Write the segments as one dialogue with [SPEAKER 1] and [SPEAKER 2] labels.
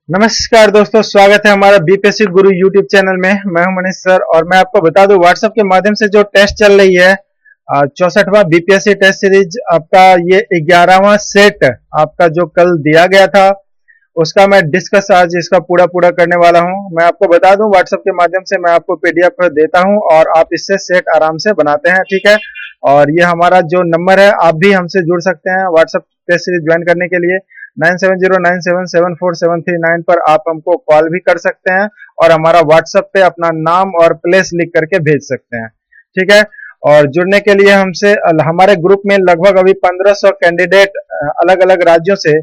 [SPEAKER 1] नमस्कार दोस्तों, स्वागत है हमारा बीपीएससी गुरु यूट्यूब चैनल में। मैं हूं मनीष सर और मैं आपको बता दूं व्हाट्सएप के माध्यम से जो टेस्ट चल रही है 64वां बीपीएससी टेस्ट सीरीज आपका ये 11वां सेट आपका जो कल दिया गया था उसका मैं डिस्कस आज इसका पूरा पूरा करने वाला हूं। मैं आपको बता दूं व्हाट्सएप के माध्यम से मैं आपको पीडीएफ देता हूं और आप इससे सेट आराम से बनाते हैं, ठीक है। और ये हमारा जो नंबर है, आप भी हमसे जुड़ सकते हैं व्हाट्सएप टेस्ट सीरीज ज्वाइन करने के लिए। 9709774739 पर आप हमको कॉल भी कर सकते हैं और हमारा व्हाट्सएप पे अपना नाम और प्लेस लिख करके भेज सकते हैं, ठीक है। और जुड़ने के लिए हमसे हमारे ग्रुप में लगभग अभी 1500 कैंडिडेट अलग अलग राज्यों से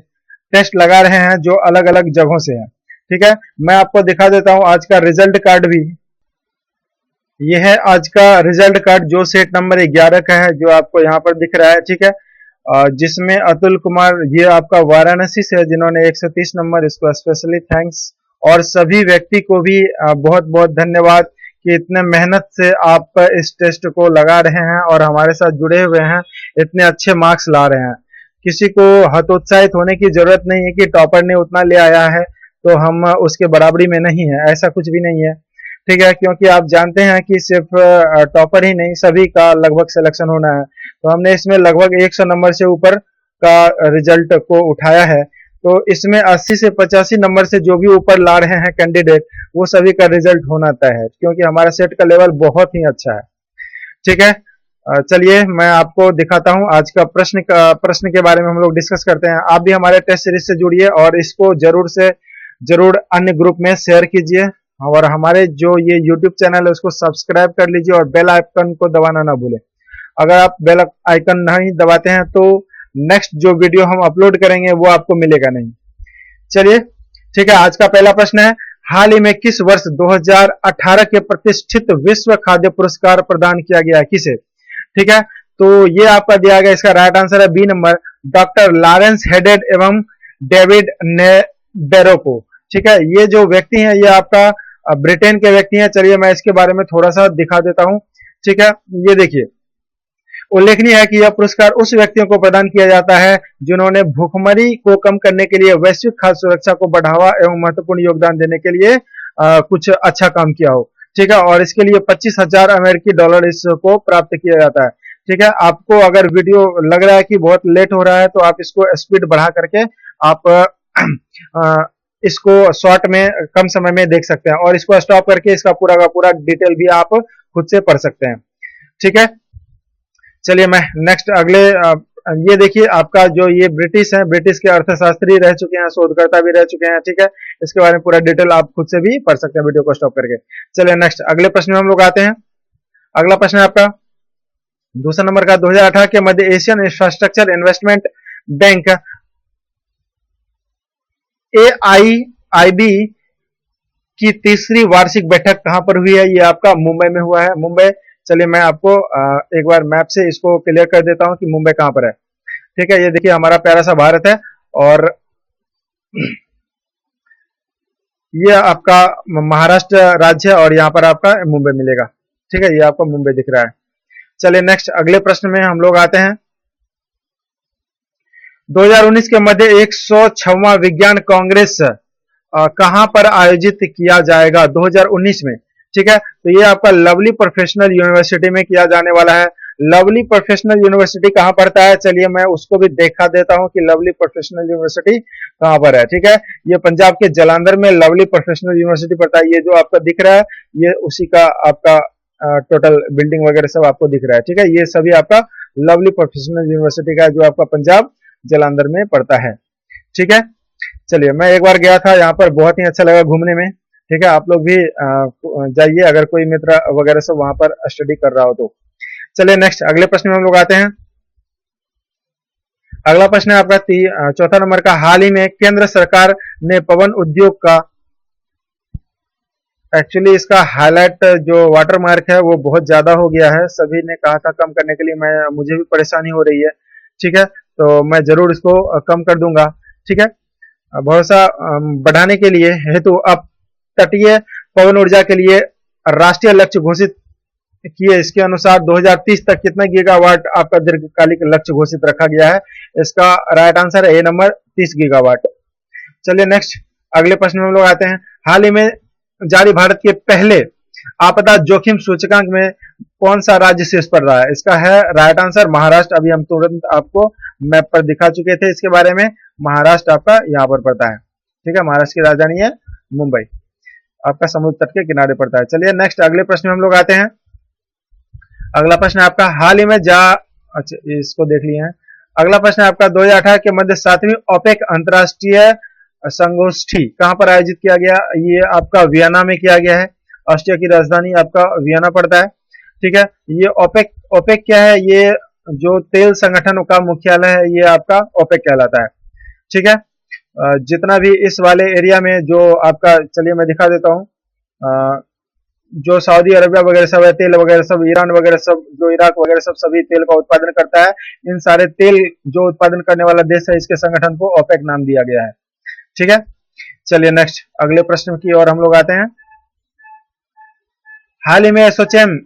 [SPEAKER 1] टेस्ट लगा रहे हैं जो अलग अलग जगहों से हैं, ठीक है। मैं आपको दिखा देता हूं आज का रिजल्ट कार्ड भी। ये है आज का रिजल्ट कार्ड जो सेट नंबर 11 का है, जो आपको यहाँ पर दिख रहा है, ठीक है। जिसमें अतुल कुमार, ये आपका वाराणसी से है, जिन्होंने 130 नंबर, इसको स्पेशली थैंक्स। और सभी व्यक्ति को भी बहुत बहुत धन्यवाद कि इतने मेहनत से आप इस टेस्ट को लगा रहे हैं और हमारे साथ जुड़े हुए हैं, इतने अच्छे मार्क्स ला रहे हैं। किसी को हतोत्साहित होने की जरूरत नहीं है कि टॉपर ने उतना ले आया है तो हम उसके बराबरी में नहीं है, ऐसा कुछ भी नहीं है, ठीक है। क्योंकि आप जानते हैं कि सिर्फ टॉपर ही नहीं, सभी का लगभग सिलेक्शन होना है। तो हमने इसमें लगभग 100 नंबर से ऊपर का रिजल्ट को उठाया है। तो इसमें 80 से 85 नंबर से जो भी ऊपर ला रहे हैं कैंडिडेट, वो सभी का रिजल्ट होना तय है, क्योंकि हमारा सेट का लेवल बहुत ही अच्छा है, ठीक है। चलिए मैं आपको दिखाता हूं आज का प्रश्न के बारे में हम लोग डिस्कस करते हैं। आप भी हमारे टेस्ट सीरीज से जुड़िए और इसको जरूर से जरूर अन्य ग्रुप में शेयर कीजिए और हमारे जो ये यूट्यूब चैनल है उसको सब्सक्राइब कर लीजिए और बेल आइकन को दबाना ना भूलें। अगर आप बेल आइकन नहीं दबाते हैं तो नेक्स्ट जो वीडियो हम अपलोड करेंगे वो आपको मिलेगा नहीं। चलिए, ठीक है। आज का पहला प्रश्न है, हाल ही में किस वर्ष 2018 के प्रतिष्ठित विश्व खाद्य पुरस्कार प्रदान किया गया, किसे, ठीक है। तो ये आपका दिया गया, इसका राइट आंसर है B number, doctor Lawrence headed एवं डेविड नेबेरो को, ठीक है। ये जो व्यक्ति हैं ये आपका ब्रिटेन के व्यक्ति हैं। चलिए मैं इसके बारे में थोड़ा सा दिखा देता हूं, ठीक है। ये देखिए, उल्लेखनीय है कि यह पुरस्कार उस व्यक्तियों को प्रदान किया जाता है जिन्होंने भूखमरी को कम करने के लिए, वैश्विक खाद्य सुरक्षा को बढ़ावा एवं महत्वपूर्ण योगदान देने के लिए कुछ अच्छा काम किया हो, ठीक है। और इसके लिए 25,000 अमेरिकी डॉलर इसको प्राप्त किया जाता है, ठीक है। आपको अगर वीडियो लग रहा है कि बहुत लेट हो रहा है तो आप इसको स्पीड बढ़ा करके आप इसको शॉर्ट में कम समय में देख सकते हैं और इसको स्टॉप करके इसका पूरा का पूरा डिटेल भी आप खुद से पढ़ सकते हैं, ठीक है। चलिए मैं नेक्स्ट अगले ये देखिए, आपका जो ये ब्रिटिश है, ब्रिटिश के अर्थशास्त्री रह चुके हैं, शोधकर्ता भी रह चुके हैं, ठीक है। इसके बारे में पूरा डिटेल आप खुद से भी पढ़ सकते हैं वीडियो को स्टॉप करके। चलिए नेक्स्ट अगले प्रश्न में हम लोग आते हैं। अगला प्रश्न है आपका दूसरा नंबर का, 2018 के मध्य Asian infrastructure investment bank AIIB की तीसरी वार्षिक बैठक कहां पर हुई है? ये आपका मुंबई में हुआ है, मुंबई। चलिए मैं आपको एक बार मैप से इसको क्लियर कर देता हूं कि मुंबई कहां पर है, ठीक है। ये देखिए हमारा प्यारा सा भारत है और ये आपका महाराष्ट्र राज्य है और यहाँ पर आपका मुंबई मिलेगा, ठीक है। ये आपका मुंबई दिख रहा है। चलिए नेक्स्ट अगले प्रश्न में हम लोग आते हैं। 2019 के मध्य 106वां विज्ञान कांग्रेस कहां पर आयोजित किया जाएगा 2019 में, ठीक है। तो ये आपका लवली प्रोफेशनल यूनिवर्सिटी में किया जाने वाला है। लवली प्रोफेशनल यूनिवर्सिटी कहां पड़ता है? चलिए मैं उसको भी देखा देता हूं कि लवली प्रोफेशनल यूनिवर्सिटी कहां पर है, ठीक है। ये पंजाब के जालंधर में लवली प्रोफेशनल यूनिवर्सिटी पड़ता है। ये जो आपका दिख रहा है ये उसी का आपका टोटल बिल्डिंग वगैरह सब आपको दिख रहा है, ठीक है। ये सभी आपका लवली प्रोफेशनल यूनिवर्सिटी का है जो आपका पंजाब जालंधर में पड़ता है, ठीक है। चलिए मैं एक बार गया था यहाँ पर, बहुत ही अच्छा लगा घूमने में, ठीक है। आप लोग भी जाइए अगर कोई मित्र वगैरह सब वहां पर स्टडी कर रहा हो तो। चलिए नेक्स्ट अगले प्रश्न में हम लोग आते हैं। अगला प्रश्न है आपका चौथा नंबर का, हाल ही में केंद्र सरकार ने पवन उद्योग का, एक्चुअली इसका हाईलाइट जो वाटर मार्क है वो बहुत ज्यादा हो गया है, सभी ने कहा था कम करने के लिए, मुझे भी परेशानी हो रही है, ठीक है। तो मैं जरूर इसको कम कर दूंगा, ठीक है। भरोसा बढ़ाने के लिए हेतु अब तटीय पवन ऊर्जा के लिए राष्ट्रीय लक्ष्य घोषित किए। इसके अनुसार 2030 तक कितना गीगावाट आपका दीर्घकालिक लक्ष्य घोषित रखा गया है? इसका राइट आंसर है ए नंबर 30 गीगावाट। चलिए नेक्स्ट अगले प्रश्न में हम लोग आते हैं, हाल ही में जारी भारत के पहले आपदा जोखिम सूचकांक में कौन सा राज्य शीर्ष पर रहा है? इसका है राइट आंसर महाराष्ट्र। अभी हम तुरंत आपको मैप पर दिखा चुके थे इसके बारे में। महाराष्ट्र आपका यहाँ पर पड़ता है, ठीक है। महाराष्ट्र की राजधानी है मुंबई, आपका समुद्र तट के किनारे पड़ता है। चलिए नेक्स्ट अगले प्रश्न में हम लोग आते हैं। अगला प्रश्न आपका हाल ही में अच्छा इसको देख लिए हैं। अगला प्रश्न आपका 2018 के मध्य 7वीं ओपेक अंतरराष्ट्रीय संगोष्ठी कहां पर आयोजित किया गया? ये आपका वियना में किया गया है। ऑस्ट्रिया की राजधानी आपका वियना पड़ता है, ठीक है। ये ओपेक ओपेक क्या है? ये जो तेल संगठन का मुख्यालय है, ये आपका ओपेक कहलाता है, ठीक है। जितना भी इस वाले एरिया में जो आपका, चलिए मैं दिखा देता हूँ, जो सऊदी अरबिया वगैरह सब है, तेल वगैरह सब, ईरान वगैरह सब, जो इराक वगैरह सब, सभी तेल का उत्पादन करता है। इन सारे तेल जो उत्पादन करने वाला देश है, इसके संगठन को ओपेक नाम दिया गया है, ठीक है। चलिए नेक्स्ट अगले प्रश्न की ओर हम लोग आते हैं। हाल ही में एसोचैम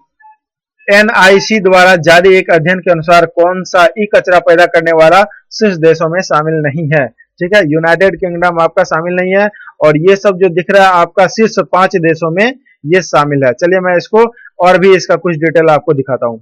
[SPEAKER 1] एनआईसी द्वारा जारी एक अध्ययन के अनुसार कौन सा ई कचरा पैदा करने वाला शीर्ष देशों में शामिल नहीं है? ठीक है, यूनाइटेड किंगडम आपका शामिल नहीं है, और ये सब जो दिख रहा है आपका शीर्ष 5 देशों में ये शामिल है। चलिए मैं इसको और भी इसका कुछ डिटेल आपको दिखाता हूँ,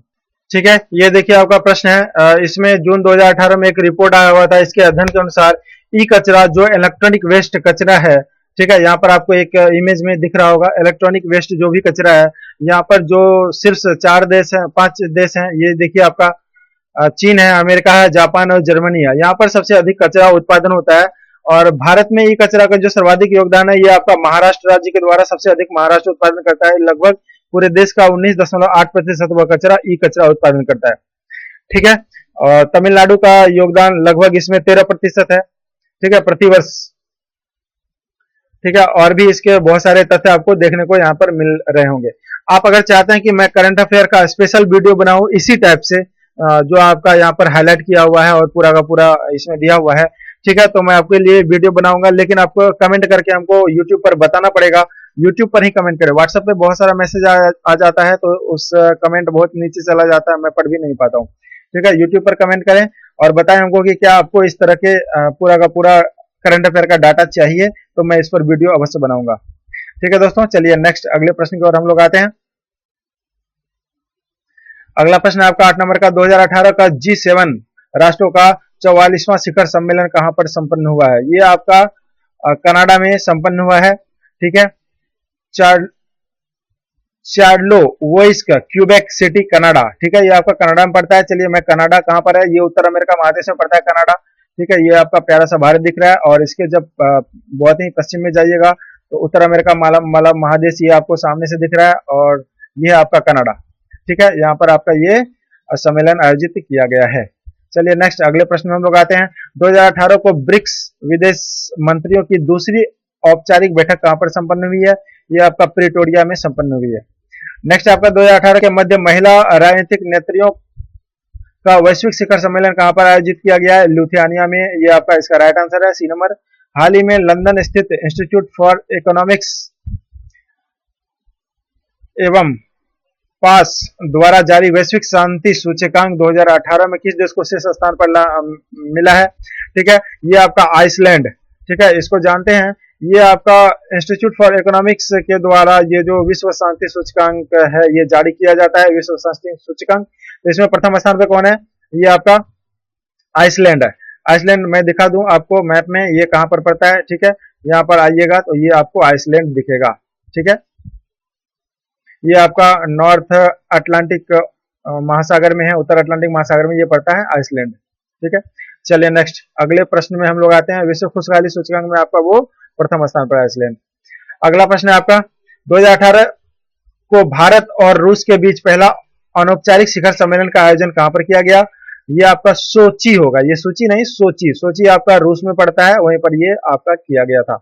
[SPEAKER 1] ठीक है। ये देखिए आपका प्रश्न है, इसमें जून 2018 में एक रिपोर्ट आया हुआ था। इसके अध्ययन के अनुसार ई कचरा जो इलेक्ट्रॉनिक वेस्ट कचरा है, ठीक है, यहाँ पर आपको एक इमेज में दिख रहा होगा इलेक्ट्रॉनिक वेस्ट जो भी कचरा है, यहाँ पर जो सिर्फ 4 देश हैं, 5 देश हैं, ये देखिए आपका चीन है, अमेरिका है, जापान और जर्मनी है। यहाँ पर सबसे अधिक कचरा उत्पादन होता है, और भारत में ई कचरा का जो सर्वाधिक योगदान है, ये आपका महाराष्ट्र राज्य के द्वारा सबसे अधिक महाराष्ट्र उत्पादन करता है। लगभग पूरे देश का 19.8% वह कचरा ई कचरा उत्पादन करता है, ठीक है। और तमिलनाडु का योगदान लगभग इसमें 13% है, ठीक है, प्रतिवर्ष, ठीक है। और भी इसके बहुत सारे तथ्य आपको देखने को यहाँ पर मिल रहे होंगे। आप अगर चाहते हैं कि मैं करंट अफेयर का स्पेशल वीडियो बनाऊं इसी टाइप से, जो आपका यहाँ पर हाईलाइट किया हुआ है और पूरा का पूरा इसमें दिया हुआ है, ठीक है, तो मैं आपके लिए वीडियो बनाऊंगा, लेकिन आपको कमेंट करके हमको यूट्यूब पर बताना पड़ेगा। यूट्यूब पर ही कमेंट करें, व्हाट्सएप पे बहुत सारा मैसेज आ जाता है, तो उस कमेंट बहुत नीचे चला जाता है, मैं पढ़ भी नहीं पाता हूँ, ठीक है। यूट्यूब पर कमेंट करें और बताएं हमको कि क्या आपको इस तरह के पूरा का पूरा करंट अफेयर का डाटा चाहिए, तो मैं इस पर वीडियो अवश्य बनाऊंगा, ठीक है दोस्तों। चलिए नेक्स्ट अगले प्रश्न की ओर हम लोग आते हैं। अगला प्रश्न आपका 8 नंबर का 2018 का G7 राष्ट्रों का 44वां शिखर सम्मेलन कहां पर संपन्न हुआ है? ये आपका कनाडा में संपन्न हुआ है, ठीक है। चार्लो वोइस का क्यूबेक सिटी कनाडा, ठीक है, ये आपका कनाडा में पड़ता है। चलिए मैं कनाडा कहां पर है, ये उत्तर अमेरिका महादेश में पड़ता है कनाडा, ठीक है। ये आपका प्यारा सा भारत दिख रहा है, और इसके जब बहुत ही पश्चिम में जाइएगा तो उत्तर अमेरिका माला महादेश ये आपको सामने से दिख रहा है, और ये आपका कनाडा, ठीक है। यहाँ पर आपका ये सम्मेलन आयोजित किया गया है। चलिए नेक्स्ट अगले प्रश्न में हम लोग आते हैं। 2018 को ब्रिक्स विदेश मंत्रियों की दूसरी औपचारिक बैठक कहां पर संपन्न हुई है? ये आपका प्रिटोरिया में संपन्न हुई है। नेक्स्ट आपका 2018 के मध्य महिला राजनीतिक नेत्रियों का वैश्विक शिखर सम्मेलन कहां पर आयोजित किया गया है? लिथुआनिया में। ये आपका इसका राइट आंसर है, सी नंबर। हाल ही में लंदन स्थित इंस्टीट्यूट फॉर इकोनॉमिक्स एवं पास द्वारा जारी वैश्विक शांति सूचकांक 2018 में किस देश को शीर्ष स्थान पर मिला है? ठीक है, ये आपका आइसलैंड, ठीक है, इसको जानते हैं। ये आपका इंस्टीट्यूट फॉर इकोनॉमिक्स के द्वारा ये जो विश्व शांति सूचकांक है ये जारी किया जाता है, विश्व शांति सूचकांक। तो इसमें प्रथम स्थान पे कौन है? ये आपका आइसलैंड है। आइसलैंड मैं दिखा दूं आपको मैप में, ये कहां पर पड़ता है, ठीक है। यहाँ पर आइएगा तो ये आपको आइसलैंड दिखेगा, ठीक है। ये आपका नॉर्थ अटलांटिक महासागर में है, उत्तर अटलांटिक महासागर में ये पड़ता है आइसलैंड, ठीक है। चलिए नेक्स्ट अगले प्रश्न में हम लोग आते हैं। विश्व खुशहाली सूचकांक में आपका वो प्रथम स्थान पर आइसलैंड। अगला प्रश्न है आपका 2018 को भारत और रूस के बीच पहला अनौपचारिक शिखर सम्मेलन का आयोजन कहां पर किया गया? ये आपका सोची होगा, ये सूची नहीं सोची। सोची आपका रूस में पड़ता है, वहीं पर ये आपका किया गया था।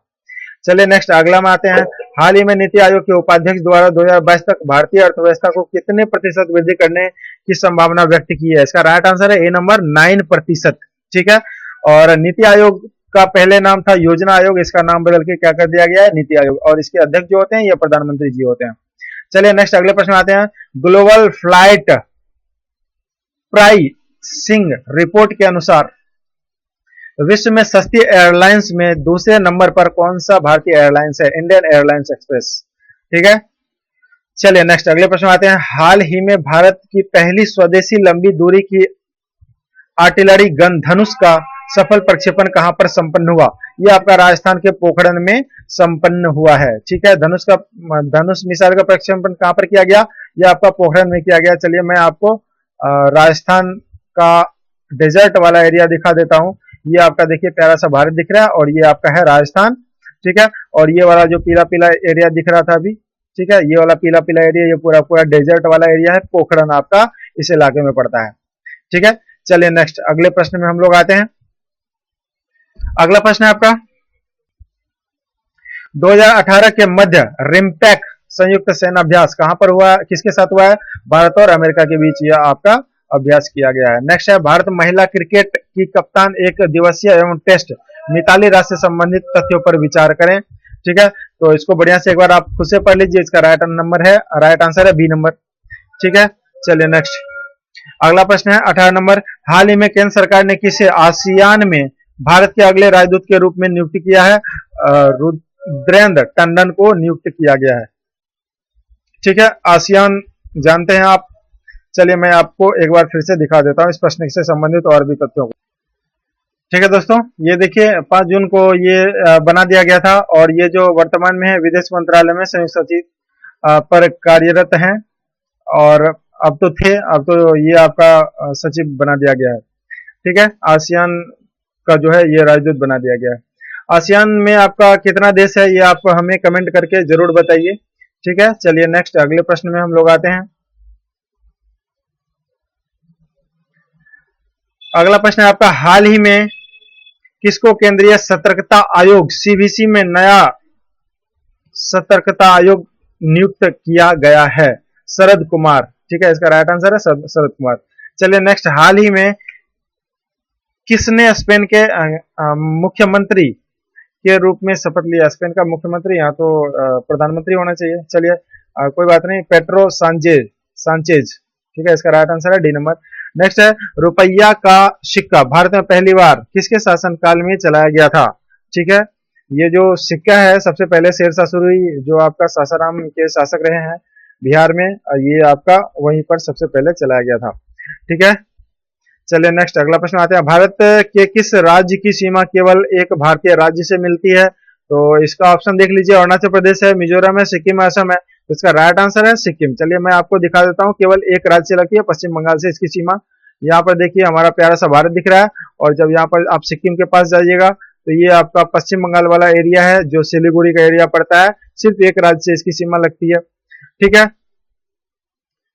[SPEAKER 1] चलिए नेक्स्ट अगला में आते हैं। हाल ही में नीति आयोग के उपाध्यक्ष द्वारा 2022 तक भारतीय अर्थव्यवस्था को कितने प्रतिशत वृद्धि करने की संभावना व्यक्त की है? इसका राइट आंसर है ए नंबर 9%, ठीक है। और नीति आयोग का पहले नाम था योजना आयोग, इसका नाम बदल के क्या कर दिया गया है? नीति आयोग। और इसके अध्यक्ष जो होते हैं ये प्रधानमंत्री जी होते हैं। चलिए नेक्स्ट अगले प्रश्न आते हैं। ग्लोबल फ्लाइट प्राइसिंग रिपोर्ट के अनुसार विश्व में सस्ती एयरलाइंस में दूसरे नंबर पर कौन सा भारतीय एयरलाइंस है? Indian airlines express. ठीक है, चलिए नेक्स्ट अगले प्रश्न आते हैं। हाल ही में भारत की पहली स्वदेशी लंबी दूरी की आर्टिलरी गन धनुष का सफल प्रक्षेपण कहां पर संपन्न हुआ? यह आपका राजस्थान के पोखरण में संपन्न हुआ है। ठीक है, धनुष मिसाइल का प्रक्षेपण कहां पर किया गया? यह आपका पोखरण में किया गया। चलिए मैं आपको राजस्थान का डेजर्ट वाला एरिया दिखा देता हूं। ये आपका देखिए प्यारा सा भारत दिख रहा है और ये आपका है राजस्थान। ठीक है, और ये वाला जो पीला पीला एरिया दिख रहा था अभी, ठीक है, ये वाला पीला पीला एरिया, ये पूरा पूरा डेजर्ट वाला एरिया है, पोखरण आपका इस इलाके में पड़ता है। ठीक है, चलिए नेक्स्ट अगले प्रश्न में हम लोग आते हैं। अगला प्रश्न है आपका 2018 के मध्य रिम्पैक संयुक्त सेना अभ्यास कहां पर हुआ, किसके साथ हुआ है? भारत और अमेरिका के बीच यह आपका अभ्यास किया गया है। नेक्स्ट है भारत महिला क्रिकेट की कप्तान एक दिवसीय एवं टेस्ट मिताली राज से संबंधित तथ्यों पर विचार करें। ठीक है, तो इसको बढ़िया से एक बार आप खुद से पढ़ लीजिए। इसका राइट आंसर है बी नंबर। ठीक है, चलिए नेक्स्ट अगला प्रश्न है 18 नंबर। हाल ही में केंद्र सरकार ने किसे आसियान में भारत के अगले राजदूत के रूप में नियुक्त किया है? रुद्रेंद्र टंडन को नियुक्त किया गया है। ठीक है, आसियान जानते हैं आप। चलिए मैं आपको एक बार फिर से दिखा देता हूं इस प्रश्न से संबंधित और भी तथ्यों को। ठीक है दोस्तों, ये देखिए 5 जून को ये बना दिया गया था और ये जो वर्तमान में है विदेश मंत्रालय में संयुक्त सचिव पर कार्यरत हैं और अब तो ये आपका सचिव बना दिया गया है। ठीक है, आसियान का जो है ये राजदूत बना दिया गया है। आसियान में आपका कितना देश है ये आप हमें कमेंट करके जरूर बताइए। ठीक है, चलिए नेक्स्ट अगले प्रश्न में हम लोग आते हैं। अगला प्रश्न है आपका हाल ही में किसको केंद्रीय सतर्कता आयोग सीवीसी में नया सतर्कता आयोग नियुक्त किया गया है? शरद कुमार। ठीक है, इसका राइट आंसर है शरद कुमार। चलिए नेक्स्ट हाल ही में किसने स्पेन के मुख्यमंत्री के रूप में शपथ लिया? स्पेन का मुख्यमंत्री, यहाँ तो प्रधानमंत्री होना चाहिए। चलिए कोई बात नहीं, पेट्रो सांचेज। ठीक है, इसका राइट आंसर है डी नंबर। नेक्स्ट है रुपया का सिक्का भारत में पहली बार किसके शासनकाल में चलाया गया था? ठीक है, ये जो सिक्का है सबसे पहले शेरशाह सूरी जो आपका सासाराम के शासक रहे हैं बिहार में, ये आपका वहीं पर सबसे पहले चलाया गया था। ठीक है, चलिए नेक्स्ट अगला प्रश्न आते हैं। भारत के किस राज्य की सीमा केवल एक भारतीय राज्य से मिलती है? तो इसका ऑप्शन देख लीजिए, अरुणाचल प्रदेश है, मिजोरम है, सिक्किम है, असम है। तो इसका राइट आंसर है सिक्किम। चलिए मैं आपको दिखा देता हूँ, केवल एक राज्य से लगती है, पश्चिम बंगाल से इसकी सीमा। यहाँ पर देखिए हमारा प्यारा सा भारत दिख रहा है और जब यहाँ पर आप सिक्किम के पास जाइएगा तो ये आपका पश्चिम बंगाल वाला एरिया है जो सिलीगुड़ी का एरिया पड़ता है। सिर्फ एक राज्य से इसकी सीमा लगती है। ठीक है,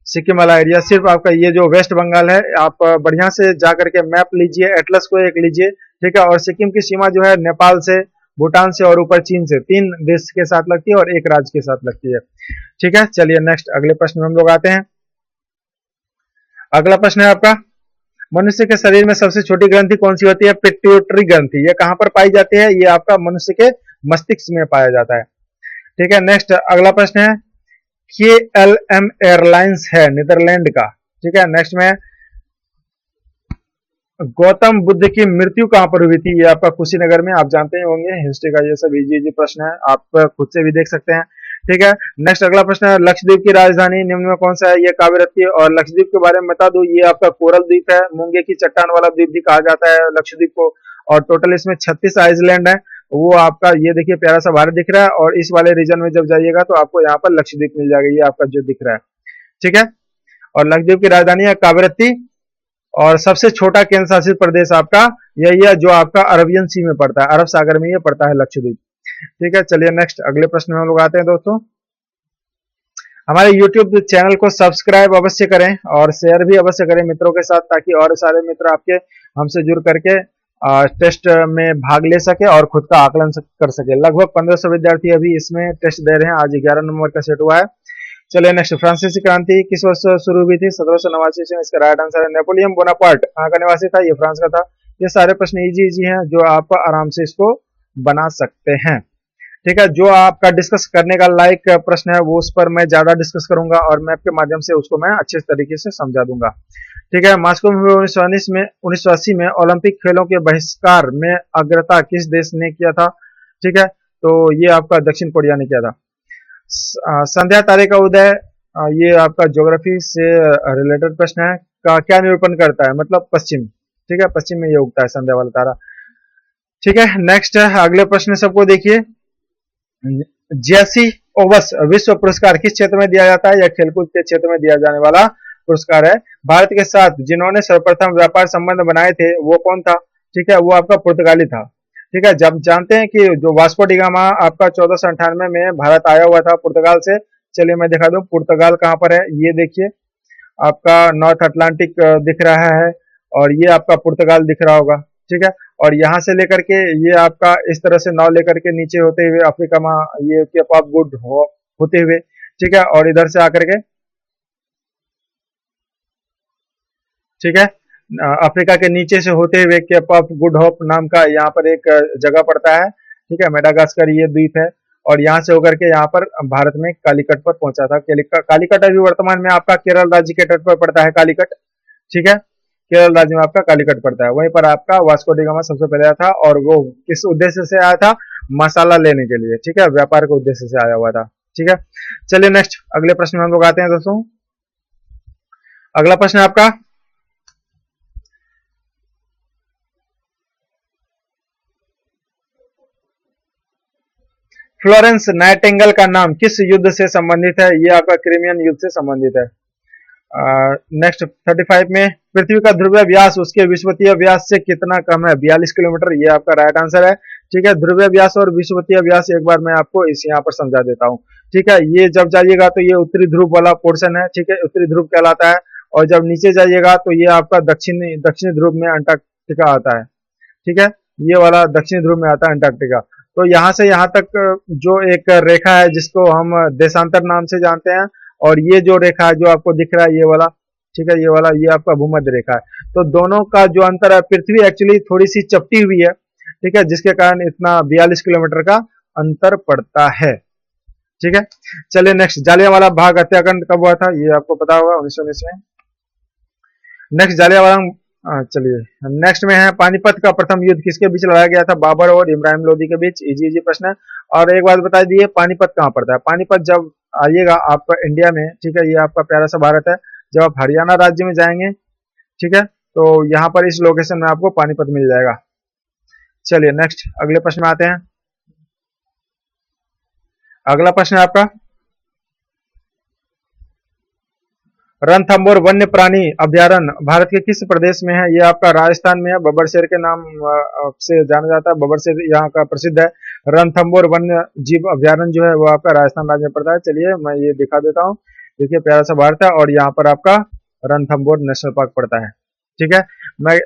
[SPEAKER 1] सिक्किम वाला एरिया सिर्फ आपका ये जो वेस्ट बंगाल है, आप बढ़िया से जाकर के मैप लीजिए, एटलस को एक लीजिए। ठीक है, और सिक्किम की सीमा जो है नेपाल से, भूटान से और ऊपर चीन से, 3 देश के साथ लगती है और एक राज्य के साथ लगती है। ठीक है, चलिए नेक्स्ट अगले प्रश्न में हम लोग आते हैं। अगला प्रश्न है आपका मनुष्य के शरीर में सबसे छोटी ग्रंथि कौन सी होती है? पिट्यूटरी ग्रंथि। ये कहां पर पाई जाती है? ये आपका मनुष्य के मस्तिष्क में पाया जाता है। ठीक है, नेक्स्ट अगला प्रश्न है KLM एयरलाइंस है नीदरलैंड का। ठीक है, नेक्स्ट में गौतम बुद्ध की मृत्यु कहां पर हुई थी? ये आपका कुशीनगर में। आप जानते ही होंगे, हिस्ट्री का ये सब इजी प्रश्न है, आप खुद से भी देख सकते हैं। ठीक है, नेक्स्ट अगला प्रश्न है लक्षद्वीप की राजधानी निम्न में कौन सा है? ये कावेरत्ती। और लक्षद्वीप के बारे में बता दूं, ये आपका कोरल द्वीप है, मूंगे की चट्टान वाला द्वीप भी कहा जाता है लक्षद्वीप को। और टोटल इसमें 36 आइलैंड है। वो आपका ये देखिए प्यारा सा भारत दिख रहा है और इस वाले रीजन में जब जाइएगा तो आपको यहाँ पर लक्षद्वीप मिल जाएगा, ये आपका जो दिख रहा है। ठीक है, और लक्षद्वीप की राजधानी है कावेरत्ती और सबसे छोटा केंद्र शासित प्रदेश आपका यही है जो आपका अरबियन सी में पड़ता है, अरब सागर में ये पड़ता है लक्षद्वीप। ठीक है, चलिए नेक्स्ट अगले प्रश्न में हम लोग आते हैं दोस्तों। हमारे YouTube चैनल को सब्सक्राइब अवश्य करें और शेयर भी अवश्य करें मित्रों के साथ, ताकि और सारे मित्र आपके हमसे जुड़ करके टेस्ट में भाग ले सके और खुद का आकलन कर सके। लगभग 1500 विद्यार्थी अभी इसमें टेस्ट दे रहे हैं। आज 11 नंबर का सेट हुआ है। चलिए नेक्स्ट फ्रांसीसी क्रांति किस वर्ष शुरू हुई थी? 1789 से। इसका राइट आंसर है नेपोलियन बोनापार्ट। कहाँ का निवासी था? ये फ्रांस का था। ये सारे प्रश्न इजी हैं जो आप आराम से इसको बना सकते हैं। ठीक है, जो आपका डिस्कस करने का लायक प्रश्न है वो उस पर मैं ज्यादा डिस्कस करूंगा और मैप के माध्यम से उसको मैं अच्छे तरीके से समझा दूंगा। ठीक है। मास्को में 1980 में ओलंपिक खेलों के बहिष्कार में अग्रता किस देश ने किया था? ठीक है, तो ये आपका दक्षिण कोरिया ने किया था। संध्या तारे का उदय, ये आपका ज्योग्राफी से रिलेटेड प्रश्न है, का क्या निरूपण करता है? मतलब पश्चिम। ठीक है, पश्चिम में ये उगता है संध्या वाला तारा। ठीक है, नेक्स्ट है अगले प्रश्न सबको देखिए। जेसी ओवस विश्व पुरस्कार किस क्षेत्र में दिया जाता है? यह खेलकूद के क्षेत्र में दिया जाने वाला पुरस्कार है। भारत के साथ जिन्होंने सर्वप्रथम व्यापार संबंध बनाए थे वो कौन था? ठीक है, वो आपका पुर्तगाली था। ठीक है, जब जानते हैं कि जो वास्को डी गामा आपका 1498 में भारत आया हुआ था पुर्तगाल से। चलिए मैं दिखा दूं पुर्तगाल कहां पर है, ये देखिए आपका नॉर्थ अटलांटिक दिख रहा है और ये आपका पुर्तगाल दिख रहा होगा। ठीक है, और यहाँ से लेकर के ये आपका इस तरह से नाव लेकर के नीचे होते हुए अफ्रीका में ये केप ऑफ गुड होते हुए, ठीक है, और इधर से आकर के, ठीक है, अफ्रीका के नीचे से होते हुए केप ऑफ गुड होप नाम का यहाँ पर एक जगह पड़ता है। ठीक है, मेडागास्कर ये द्वीप है और यहाँ से होकर के यहाँ पर भारत में कालीकट पर पहुंचा था। कालीकट अभी वर्तमान में आपका केरल राज्य के तट पर पड़ता है कालीकट। ठीक है, केरल राज्य में आपका कालीकट पड़ता है, वहीं पर आपका वास्को डी गामा सबसे पहले आया था और वो किस उद्देश्य से आया था? मसाला लेने के लिए। ठीक है, व्यापार के उद्देश्य से आया हुआ था। ठीक है, चलिए नेक्स्ट अगले प्रश्न में हम लोग आते हैं दोस्तों। अगला प्रश्न है आपका, फ्लोरेंस नाइटिंगेल का नाम किस युद्ध से संबंधित है? ये आपका क्रीमियन युद्ध से संबंधित है। नेक्स्ट 35 में पृथ्वी का ध्रुवीय व्यास उसके विषुवतीय व्यास से कितना कम है? 42 किलोमीटर, ये आपका राइट आंसर है। ठीक है, ध्रुवीय व्यास और विषुवतीय व्यास एक बार मैं आपको इस यहाँ पर समझा देता हूँ। ठीक है, ये जब जाइएगा तो ये उत्तरी ध्रुव वाला पोर्शन है। ठीक है, उत्तरी ध्रुव कहलाता है और जब नीचे जाइएगा तो ये आपका दक्षिणी ध्रुव में अंटार्कटिका आता है। ठीक है, ये वाला दक्षिणी ध्रुव में आता है अंटार्कटिका। तो यहाँ से यहाँ तक जो एक रेखा है जिसको हम देशांतर नाम से जानते हैं, और ये जो रेखा है जो आपको दिख रहा है ये वाला, ठीक है, ये वाला ये आपका भूमध्य रेखा है। तो दोनों का जो अंतर है, पृथ्वी एक्चुअली थोड़ी सी चपटी हुई है। ठीक है, जिसके कारण इतना 42 किलोमीटर का अंतर पड़ता है। ठीक है, चलिए नेक्स्ट, जालियांवाला बाग हत्याकांड कब हुआ था? ये आपको पता होगा, 1919 में। नेक्स्ट जालियांवाला, चलिए नेक्स्ट में है पानीपत का प्रथम युद्ध किसके बीच लड़ाया गया था? बाबर और इब्राहिम लोदी के बीच। इजी इजी प्रश्न है। और एक बात बता दिए, पानीपत कहाँ पड़ता है? पानीपत जब आइएगा आप इंडिया में, ठीक है, ये आपका प्यारा सा भारत है, जब आप हरियाणा राज्य में जाएंगे, ठीक है, तो यहाँ पर इस लोकेशन में आपको पानीपत मिल जाएगा। चलिए नेक्स्ट अगले प्रश्न में आते हैं। अगला प्रश्न है आपका, रणथंभौर वन्य प्राणी अभ्यारण्य भारत के किस प्रदेश में है? ये आपका राजस्थान में है, बबरशेर के नाम से जाना जाता है। बबरशेर यहाँ का प्रसिद्ध है। रणथंभौर वन्य जीव अभ्यारण्य जो है वो आपका राजस्थान राज्य में पड़ता है। चलिए मैं ये दिखा देता हूँ, देखिए प्यारा सा भारत है और यहाँ पर आपका रणथंभौर नेशनल पार्क पड़ता है। ठीक है, मैं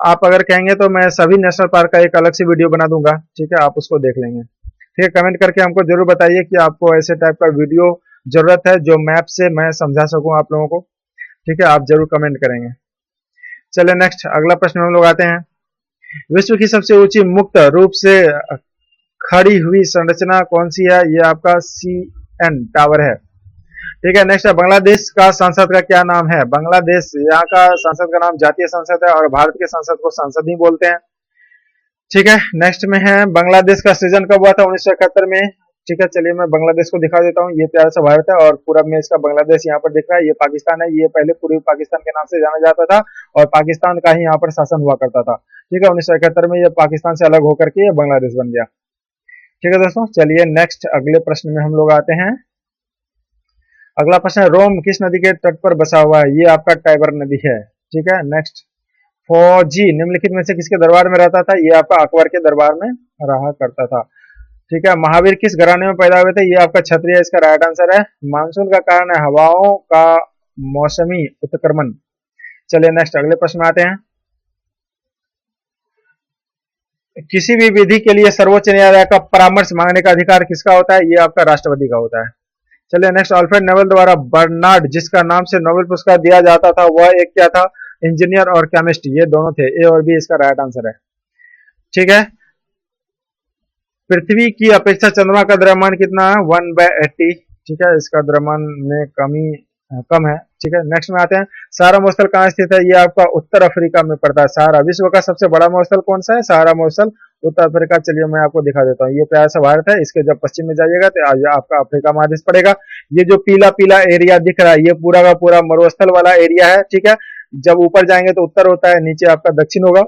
[SPEAKER 1] आप अगर कहेंगे तो मैं सभी नेशनल पार्क का एक अलग से वीडियो बना दूंगा। ठीक है, आप उसको देख लेंगे। ठीक है, कमेंट करके हमको जरूर बताइए कि आपको ऐसे टाइप का वीडियो जरूरत है जो मैप से मैं समझा सकूं आप लोगों को। ठीक है, आप जरूर कमेंट करेंगे। चलिए नेक्स्ट अगला प्रश्न हम लोग आते हैं। विश्व की सबसे ऊंची मुक्त रूप से खड़ी हुई संरचना कौन सी है? ये आपका CN टावर है। ठीक है, नेक्स्ट है बांग्लादेश का संसद का क्या नाम है? बांग्लादेश यहाँ का संसद का नाम जातीय संसद है और भारत के संसद को संसद ही बोलते हैं। ठीक है, नेक्स्ट में है बांग्लादेश का सृजन कब हुआ था? 1971 में। ठीक है, चलिए मैं बांग्लादेश को दिखा देता हूँ। ये प्यारा सा भारत है और पूरब में इसका बांग्लादेश यहाँ पर दिख रहा है। ये पाकिस्तान है, ये पहले पूर्वी पाकिस्तान के नाम से जाना जाता था और पाकिस्तान का ही यहाँ पर शासन हुआ करता था। ठीक है, 1971 में ये पाकिस्तान से अलग होकर के ये बांग्लादेश बन गया। ठीक है दोस्तों, चलिए नेक्स्ट अगले प्रश्न में हम लोग आते हैं। अगला प्रश्न है, रोम किस नदी के तट पर बसा हुआ है? ये आपका टाइबर नदी है। ठीक है, नेक्स्ट, फौजी निम्नलिखित में से किसके दरबार में रहता था? ये आपका अकबर के दरबार में रहा करता था। ठीक है, महावीर किस घराने में पैदा हुए थे? ये आपका क्षत्रिय, इसका राइट आंसर है। मानसून का कारण है हवाओं का मौसमी उत्क्रमण। चलिए नेक्स्ट अगले प्रश्न में आते हैं। किसी भी विधि के लिए सर्वोच्च न्यायालय का परामर्श मांगने का अधिकार किसका होता है? ये आपका राष्ट्रपति का होता है। चलिए नेक्स्ट, अल्फ्रेड नोबेल द्वारा बर्नार्ड जिसका नाम से नोबेल पुरस्कार दिया जाता था वह एक क्या था? इंजीनियर और केमिस्ट, ये दोनों थे। ए और बी इसका राइट आंसर है। ठीक है, पृथ्वी की अपेक्षा चंद्रमा का द्रव्यमान कितना है? 1/80। ठीक है, इसका द्रव्यमान में कमी कम है। ठीक है, नेक्स्ट में आते हैं, सहारा मरुस्थल कहाँ स्थित है? ये आपका उत्तर अफ्रीका में पड़ता है। सहारा विश्व का सबसे बड़ा मरुस्थल कौन सा है? सहारा मरुस्थल, उत्तर अफ्रीका। चलिए मैं आपको दिखा देता हूँ। ये प्यारा सा भारत है, इसके जब पश्चिम में जाइएगा तो आपका अफ्रीका महादेश पड़ेगा। ये जो पीला पीला एरिया दिख रहा है, ये पूरा का पूरा मरुस्थल वाला एरिया है। ठीक है, जब ऊपर जाएंगे तो उत्तर होता है, नीचे आपका दक्षिण होगा।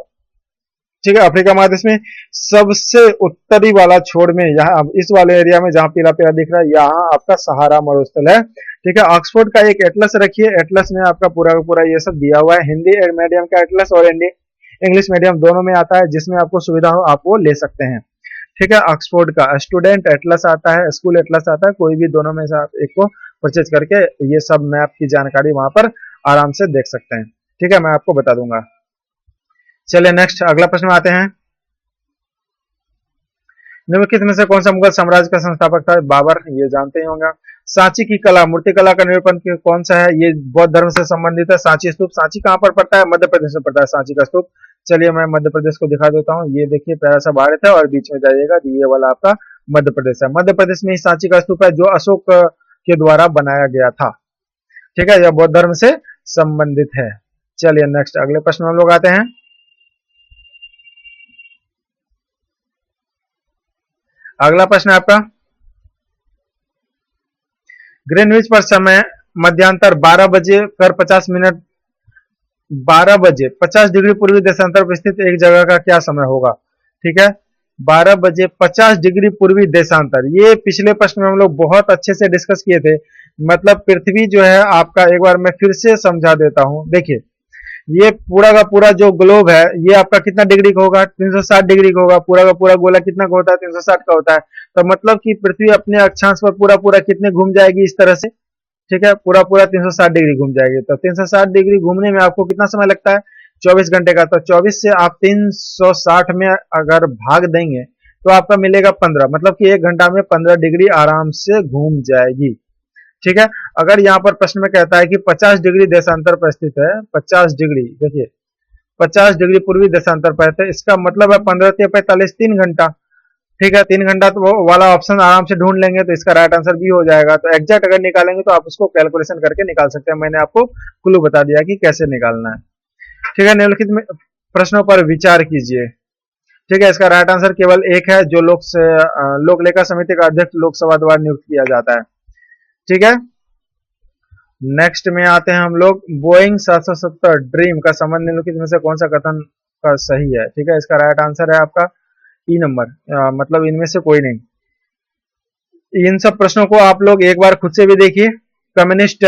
[SPEAKER 1] ठीक है, अफ्रीका महादेश में सबसे उत्तरी वाला छोर में, यहाँ इस वाले एरिया में जहाँ पीला पीला दिख रहा है, यहाँ आपका सहारा मरुस्थल है। ठीक है, ऑक्सफोर्ड का एक एटलस रखिए, एटलस में आपका पूरा का पूरा ये सब दिया हुआ है। हिंदी मीडियम का एटलस और इंग्लिश मीडियम दोनों में आता है, जिसमें आपको सुविधा हो आप वो ले सकते हैं। ठीक है, ऑक्सफोर्ड का स्टूडेंट एटलस आता है, स्कूल एटलस आता है, कोई भी दोनों में से आप एक को परचेज करके ये सब मैप की जानकारी वहां पर आराम से देख सकते हैं। ठीक है, मैं आपको बता दूंगा। चलिए नेक्स्ट अगला प्रश्न में आते हैं। निम्नलिखित में से कौन सा मुगल साम्राज्य का संस्थापक था? बाबर, ये जानते ही होंगे। सांची की कला, मूर्ति कला का निरूपण कौन सा है? ये बौद्ध धर्म से संबंधित है। सांची स्तूप, सांची कहाँ पर पड़ता है? मध्य प्रदेश में पड़ता है सांची का स्तूप। चलिए मैं मध्य प्रदेश को दिखा देता हूँ। ये देखिए प्यारा सा भारत है और बीच में जाइएगा, ये वाला आपका मध्य प्रदेश है। मध्य प्रदेश में ही सांची का स्तूप है, जो अशोक के द्वारा बनाया गया था। ठीक है, यह बौद्ध धर्म से संबंधित है। चलिए नेक्स्ट अगले प्रश्न में हम लोग आते हैं। अगला प्रश्न है आपका, ग्रीनविच पर समय मध्यांतर 12 बजे कर 50 मिनट, 12 बजे 50 डिग्री पूर्वी देशांतर पर स्थित एक जगह का क्या समय होगा? ठीक है, 12 बजे 50 डिग्री पूर्वी देशांतर, ये पिछले प्रश्न में हम लोग बहुत अच्छे से डिस्कस किए थे। मतलब पृथ्वी जो है आपका, एक बार मैं फिर से समझा देता हूं। देखिए ये पूरा का पूरा जो ग्लोब है, ये आपका कितना डिग्री का होगा? 360 डिग्री का होगा। पूरा का पूरा गोला कितना का होता है? 360 का होता है। तो मतलब कि पृथ्वी अपने अक्षांश पर पूरा पूरा कितने घूम जाएगी? इस तरह से। ठीक है, पूरा पूरा 360 डिग्री घूम जाएगी। तो 360 डिग्री घूमने में आपको कितना समय लगता है? 24 घंटे का। तो 24 से आप 360 में अगर भाग देंगे तो आपका मिलेगा 15, मतलब कि 1 घंटा में 15 डिग्री आराम से घूम जाएगी। ठीक है, अगर यहाँ पर प्रश्न में कहता है कि 50 डिग्री देशांतर पर स्थित है, 50 डिग्री, देखिए 50 डिग्री पूर्वी देशांतर पर है, इसका मतलब है 15 से 45, 3 घंटा। ठीक है, 3 घंटा तो वो वाला ऑप्शन आराम से ढूंढ लेंगे तो इसका राइट आंसर भी हो जाएगा। तो एग्जैक्ट अगर निकालेंगे तो आप उसको कैलकुलेशन करके निकाल सकते हैं। मैंने आपको क्लू बता दिया कि कैसे निकालना है। ठीक है, निम्नलिखित में प्रश्नों पर विचार कीजिए। ठीक है, इसका राइट आंसर केवल एक है, जो लोक लेखा समिति का अध्यक्ष लोकसभा द्वारा नियुक्त किया जाता है। ठीक है, नेक्स्ट में आते हैं हम लोग, बोइंग 770 ड्रीम का संबंध निम्नलिखित में से कौन सा कथन का सही है? ठीक है, इसका राइट आंसर है आपका ई नंबर, मतलब इनमें से कोई नहीं। इन सब प्रश्नों को आप लोग एक बार खुद से भी देखिए। कम्युनिस्ट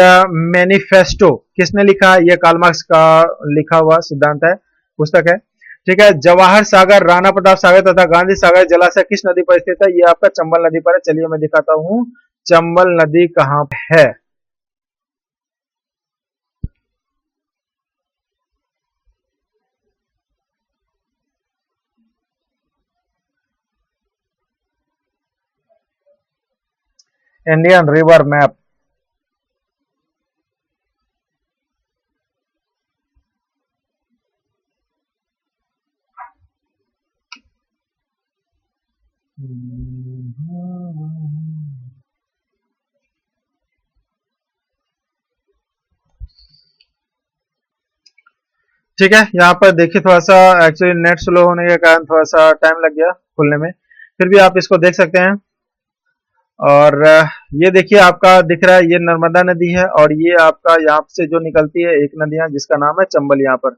[SPEAKER 1] मैनिफेस्टो किसने लिखा? ये कार्ल मार्क्स का लिखा हुआ सिद्धांत है, पुस्तक है। ठीक है, जवाहर सागर, राणा प्रताप सागर तथा गांधी सागर जलाशय किस नदी पर स्थित है? ये आपका चंबल नदी पर है। चलिए मैं दिखाता हूं चंबल नदी कहां है। Indian river map. ठीक है, यहाँ पर देखिए थोड़ा सा एक्चुअली नेट स्लो होने के कारण थोड़ा सा टाइम लग गया खुलने में, फिर भी आप इसको देख सकते हैं। और ये देखिए आपका दिख रहा है, ये नर्मदा नदी है और ये आपका यहाँ से जो निकलती है एक नदी है जिसका नाम है चंबल, यहाँ पर।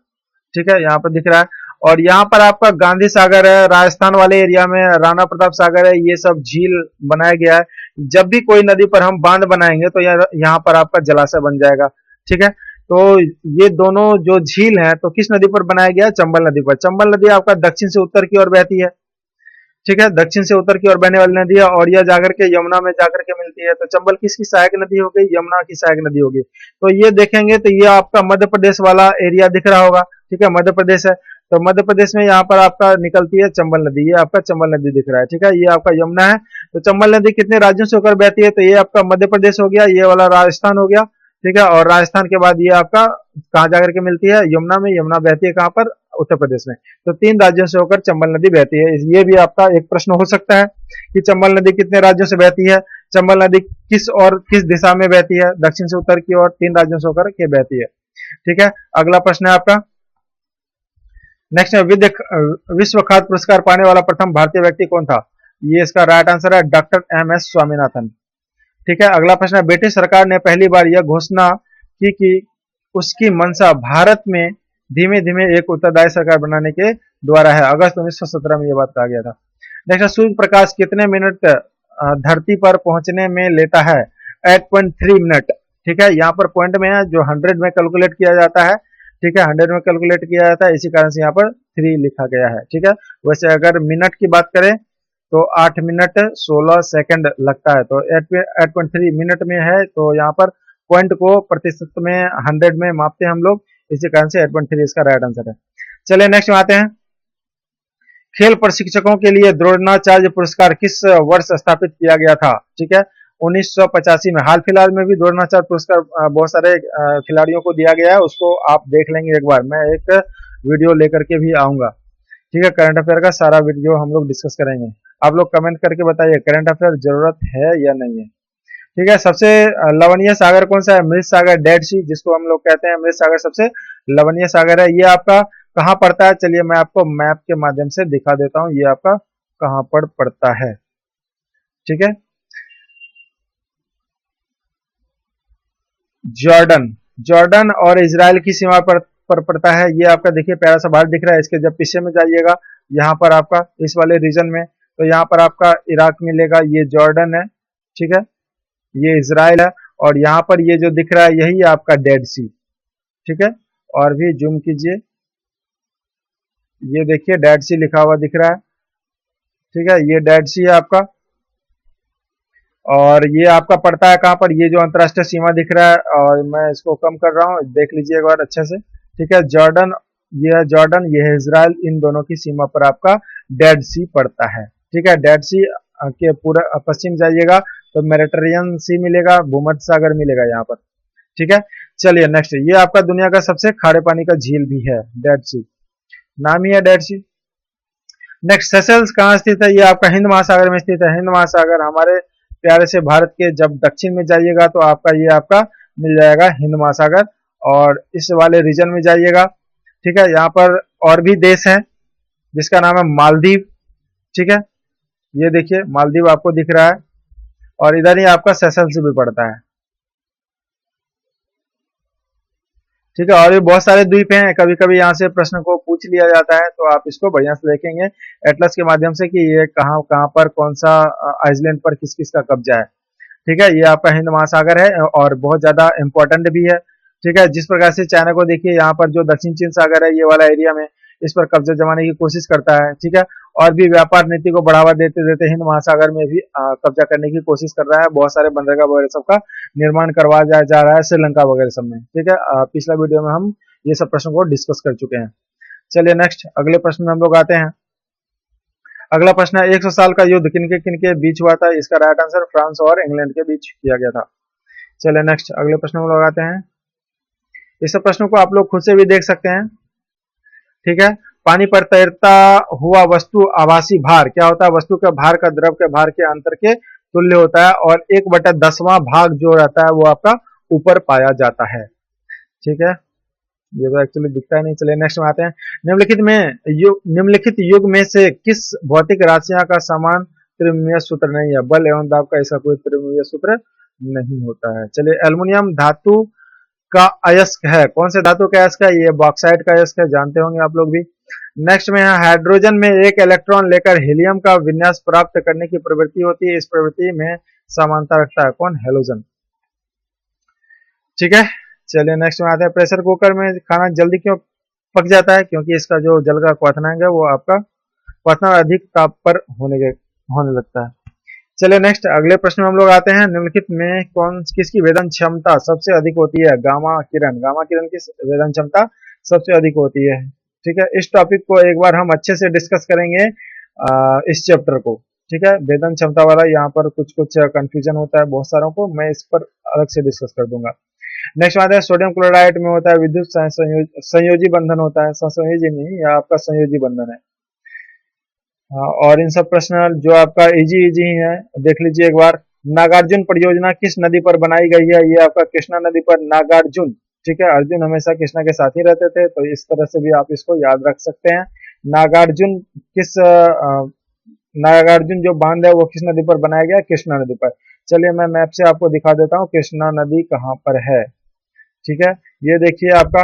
[SPEAKER 1] ठीक है, यहाँ पर दिख रहा है। और यहाँ पर आपका गांधी सागर है, राजस्थान वाले एरिया में राणा प्रताप सागर है, ये सब झील बनाया गया है। जब भी कोई नदी पर हम बांध बनाएंगे तो यहाँ पर आपका जलाशय बन जाएगा। ठीक है, तो ये दोनों जो झील है तो किस नदी पर बनाया गया है? चंबल नदी पर। चंबल नदी आपका दक्षिण से उत्तर की ओर बहती है। ठीक है, दक्षिण से उत्तर की ओर बहने वाली नदी है और यह जाकर के यमुना में जाकर के मिलती है। तो चंबल किसकी सहायक नदी हो गई? यमुना की सहायक नदी होगी। तो ये देखेंगे तो ये आपका मध्य प्रदेश वाला एरिया दिख रहा होगा। ठीक है, मध्य प्रदेश है, तो मध्य प्रदेश में यहाँ पर आपका निकलती है चंबल नदी, ये आपका चंबल नदी दिख रहा है। ठीक है, ये आपका यमुना है। तो चंबल नदी कितने राज्यों से होकर बहती है? तो ये आपका मध्य प्रदेश हो गया, ये वाला राजस्थान हो गया। ठीक है, और राजस्थान के बाद ये आपका कहाँ जाकर के मिलती है? यमुना में। यमुना बहती है कहाँ पर? उत्तर प्रदेश में। तो 3 राज्यों से होकर चंबल नदी बहती है। ये भी आपका एक प्रश्न हो सकता है कि चंबल नदी कितने राज्यों से बहती है। चंबल नदी किस और किस दिशा में बहती है? दक्षिण से उत्तर की ओर 3 राज्यों से होकर के बहती है। ठीक है, अगला प्रश्न है आपका नेक्स्ट है विश्व खाद्य पुरस्कार पाने वाला प्रथम भारतीय व्यक्ति कौन था? ये इसका राइट आंसर है डॉक्टर एम.एस. स्वामीनाथन। ठीक है, अगला प्रश्न है ब्रिटिश सरकार ने पहली बार यह घोषणा की कि उसकी मंशा भारत में धीमे धीमे एक उत्तरदायी सरकार बनाने के द्वारा है। अगस्त 1917 में यह बात कहा गया था। नेक्स्ट, सूर्य प्रकाश कितने मिनट धरती पर पहुंचने में लेता है? 8.3 मिनट। ठीक है, यहाँ पर पॉइंट में है जो 100 में कैलकुलेट किया जाता है। ठीक है, 100 में कैलकुलेट किया जाता है, इसी कारण से यहाँ पर 3 लिखा गया है। ठीक है, वैसे अगर मिनट की बात करें तो 8 मिनट 16 सेकंड लगता है, तो 8.3 मिनट में है, तो यहाँ पर पॉइंट को प्रतिशत में 100 में मापते हैं हम लोग, इसी कारण से 8.3 इसका राइट आंसर है। चलिए नेक्स्ट में आते हैं, खेल प्रशिक्षकों के लिए द्रोणाचार्य पुरस्कार किस वर्ष स्थापित किया गया था? ठीक है, 1985 में। हाल फिलहाल में भी द्रोणाचार्य पुरस्कार बहुत सारे खिलाड़ियों को दिया गया है, उसको आप देख लेंगे एक बार, मैं एक वीडियो लेकर के भी आऊंगा। ठीक है, करंट अफेयर का सारा वीडियो हम लोग डिस्कस करेंगे। आप लोग कमेंट करके बताइए करंट अफेयर जरूरत है या नहीं है। ठीक है, सबसे लवणीय सागर कौन सा है? मृत सागर, डेड सी, जिसको हम लोग कहते हैं मृत सागर सबसे लवणीय सागर है। ये आपका कहाँ पड़ता है? चलिए मैं आपको मैप के माध्यम से दिखा देता हूँ, ये आपका कहाँ पर पड़ता है। ठीक है, जॉर्डन, जॉर्डन और इजराइल की सीमा पर पड़ता है। ये आपका देखिए प्यारा सा भारत दिख रहा है, इसके जब पीछे में जाइएगा यहाँ पर आपका इस वाले रीजन में, तो यहाँ पर आपका इराक मिलेगा, ये जॉर्डन है। ठीक है, ये इजराइल है, और यहाँ पर ये जो दिख रहा है यही आपका डेड सी। ठीक है, और भी जूम कीजिए, ये देखिए डेड सी लिखा हुआ दिख रहा है। ठीक है, ये डेड सी है आपका, और ये आपका पड़ता है कहाँ पर? ये जो अंतरराष्ट्रीय सीमा दिख रहा है, और मैं इसको कम कर रहा हूँ, देख लीजिए एक बार अच्छे से। ठीक है, जॉर्डन, ये है जॉर्डन, ये है इजराइल, इन दोनों की सीमा पर आपका डेड सी पड़ता है। ठीक है, डेड सी के पूरा पश्चिम जाइएगा तो मेडिटेरियन सी मिलेगा, भूमध्य सागर मिलेगा यहाँ पर। ठीक है, चलिए नेक्स्ट, ये आपका दुनिया का सबसे खारे पानी का झील भी है, डेड सी, नाम ही है डेड सी। नेक्स्ट, सेशल्स कहाँ स्थित है? ये आपका हिंद महासागर में स्थित है। हिंद महासागर हमारे प्यारे से भारत के जब दक्षिण में जाइएगा तो आपका ये आपका मिल जाएगा हिंद महासागर, और इस वाले रीजन में जाइएगा। ठीक है, यहाँ पर और भी देश है जिसका नाम है मालदीव। ठीक है, ये देखिए मालदीव आपको दिख रहा है, और इधर ही आपका सेशल्स भी पड़ता है। ठीक है, और भी बहुत सारे द्वीप हैं, कभी कभी यहाँ से प्रश्न को पूछ लिया जाता है, तो आप इसको बढ़िया से देखेंगे एटलस के माध्यम से कि ये कहाँ कहाँ पर कौन सा आइसलैंड पर किस किस का कब्जा है। ठीक है, ये आपका हिंद महासागर है और बहुत ज्यादा इंपॉर्टेंट भी है। ठीक है, जिस प्रकार से चाइना को देखिए यहाँ पर जो दक्षिण चीन सागर है, ये वाला एरिया में इस पर कब्जा जमाने की कोशिश करता है। ठीक है, और भी व्यापार नीति को बढ़ावा देते देते हिंद महासागर में भी कब्जा करने की कोशिश कर रहा है, बहुत सारे बंदरगाह वगैरह सबका निर्माण करवा जा रहा है श्रीलंका वगैरह सब में। ठीक है, पिछला वीडियो में हम ये सब प्रश्नों को डिस्कस कर चुके हैं। चलिए नेक्स्ट अगले प्रश्न में हम लोग आते हैं। अगला प्रश्न है 100 साल का युद्ध किन के बीच हुआ था? इसका राइट आंसर फ्रांस और इंग्लैंड के बीच किया गया था। चलिए नेक्स्ट अगले प्रश्न में लोग आते हैं। इस प्रश्नों को आप लोग खुद से भी देख सकते हैं। ठीक है, पानी पर तैरता हुआ वस्तु आभासी भार क्या होता है? वस्तु के भार का द्रव के भार के अंतर के तुल्य होता है, और 1/10वां भाग जो रहता है वो आपका ऊपर पाया जाता है। ठीक है, ये तो एक्चुअली दिखता ही नहीं। चलिए नेक्स्ट में आते हैं। निम्नलिखित युग में से किस भौतिक राशियां का समान त्रिमिमीय सूत्र नहीं है? बल एवं दाब का ऐसा कोई त्रिमिमीय सूत्र नहीं होता है। चलिए, एल्युमिनियम धातु का अयस्क है। कौन से धातु का अयस्क है? ये बॉक्साइट का अयस्क है, जानते होंगे आप लोग भी। नेक्स्ट में है हाइड्रोजन में एक इलेक्ट्रॉन लेकर हीलियम का विन्यास प्राप्त करने की प्रवृत्ति होती है, इस प्रवृत्ति में समानता रखता है कौन? हेलोजन। ठीक है, चलिए नेक्स्ट में आते हैं। प्रेशर कुकर में खाना जल्दी क्यों पक जाता है? क्योंकि इसका जो जल का क्वथनांक है वो आपका क्वथनांक अधिक ताप पर होने लगता है। चलिए नेक्स्ट अगले प्रश्न में हम लोग आते हैं। निम्नलिखित में किसकी वेदन क्षमता सबसे अधिक होती है? गामा किरण। गामा किरण की वेदन क्षमता सबसे अधिक होती है। ठीक है, इस टॉपिक को एक बार हम अच्छे से डिस्कस करेंगे इस चैप्टर को। ठीक है, वेदन क्षमता वाला यहाँ पर कुछ कंफ्यूजन होता है बहुत सारों को, मैं इस पर अलग से डिस्कस कर दूंगा। नेक्स्ट आता है सोडियम क्लोराइड में होता है विद्युत संयोजी बंधन होता है, संयोजी नहीं, यह आपका संयोजी बंधन है। और इन सब प्रश्न जो आपका इजी ही है, देख लीजिए एक बार। नागार्जुन परियोजना किस नदी पर बनाई गई है? ये आपका कृष्णा नदी पर नागार्जुन। ठीक है, अर्जुन हमेशा कृष्णा के साथ ही रहते थे, तो इस तरह से भी आप इसको याद रख सकते हैं। नागार्जुन किस नागार्जुन जो बांध है वो किस नदी पर बनाया गया? कृष्णा नदी पर। चलिए मैं मैप से आपको दिखा देता हूँ कृष्णा नदी कहाँ पर है। ठीक है, ये देखिए आपका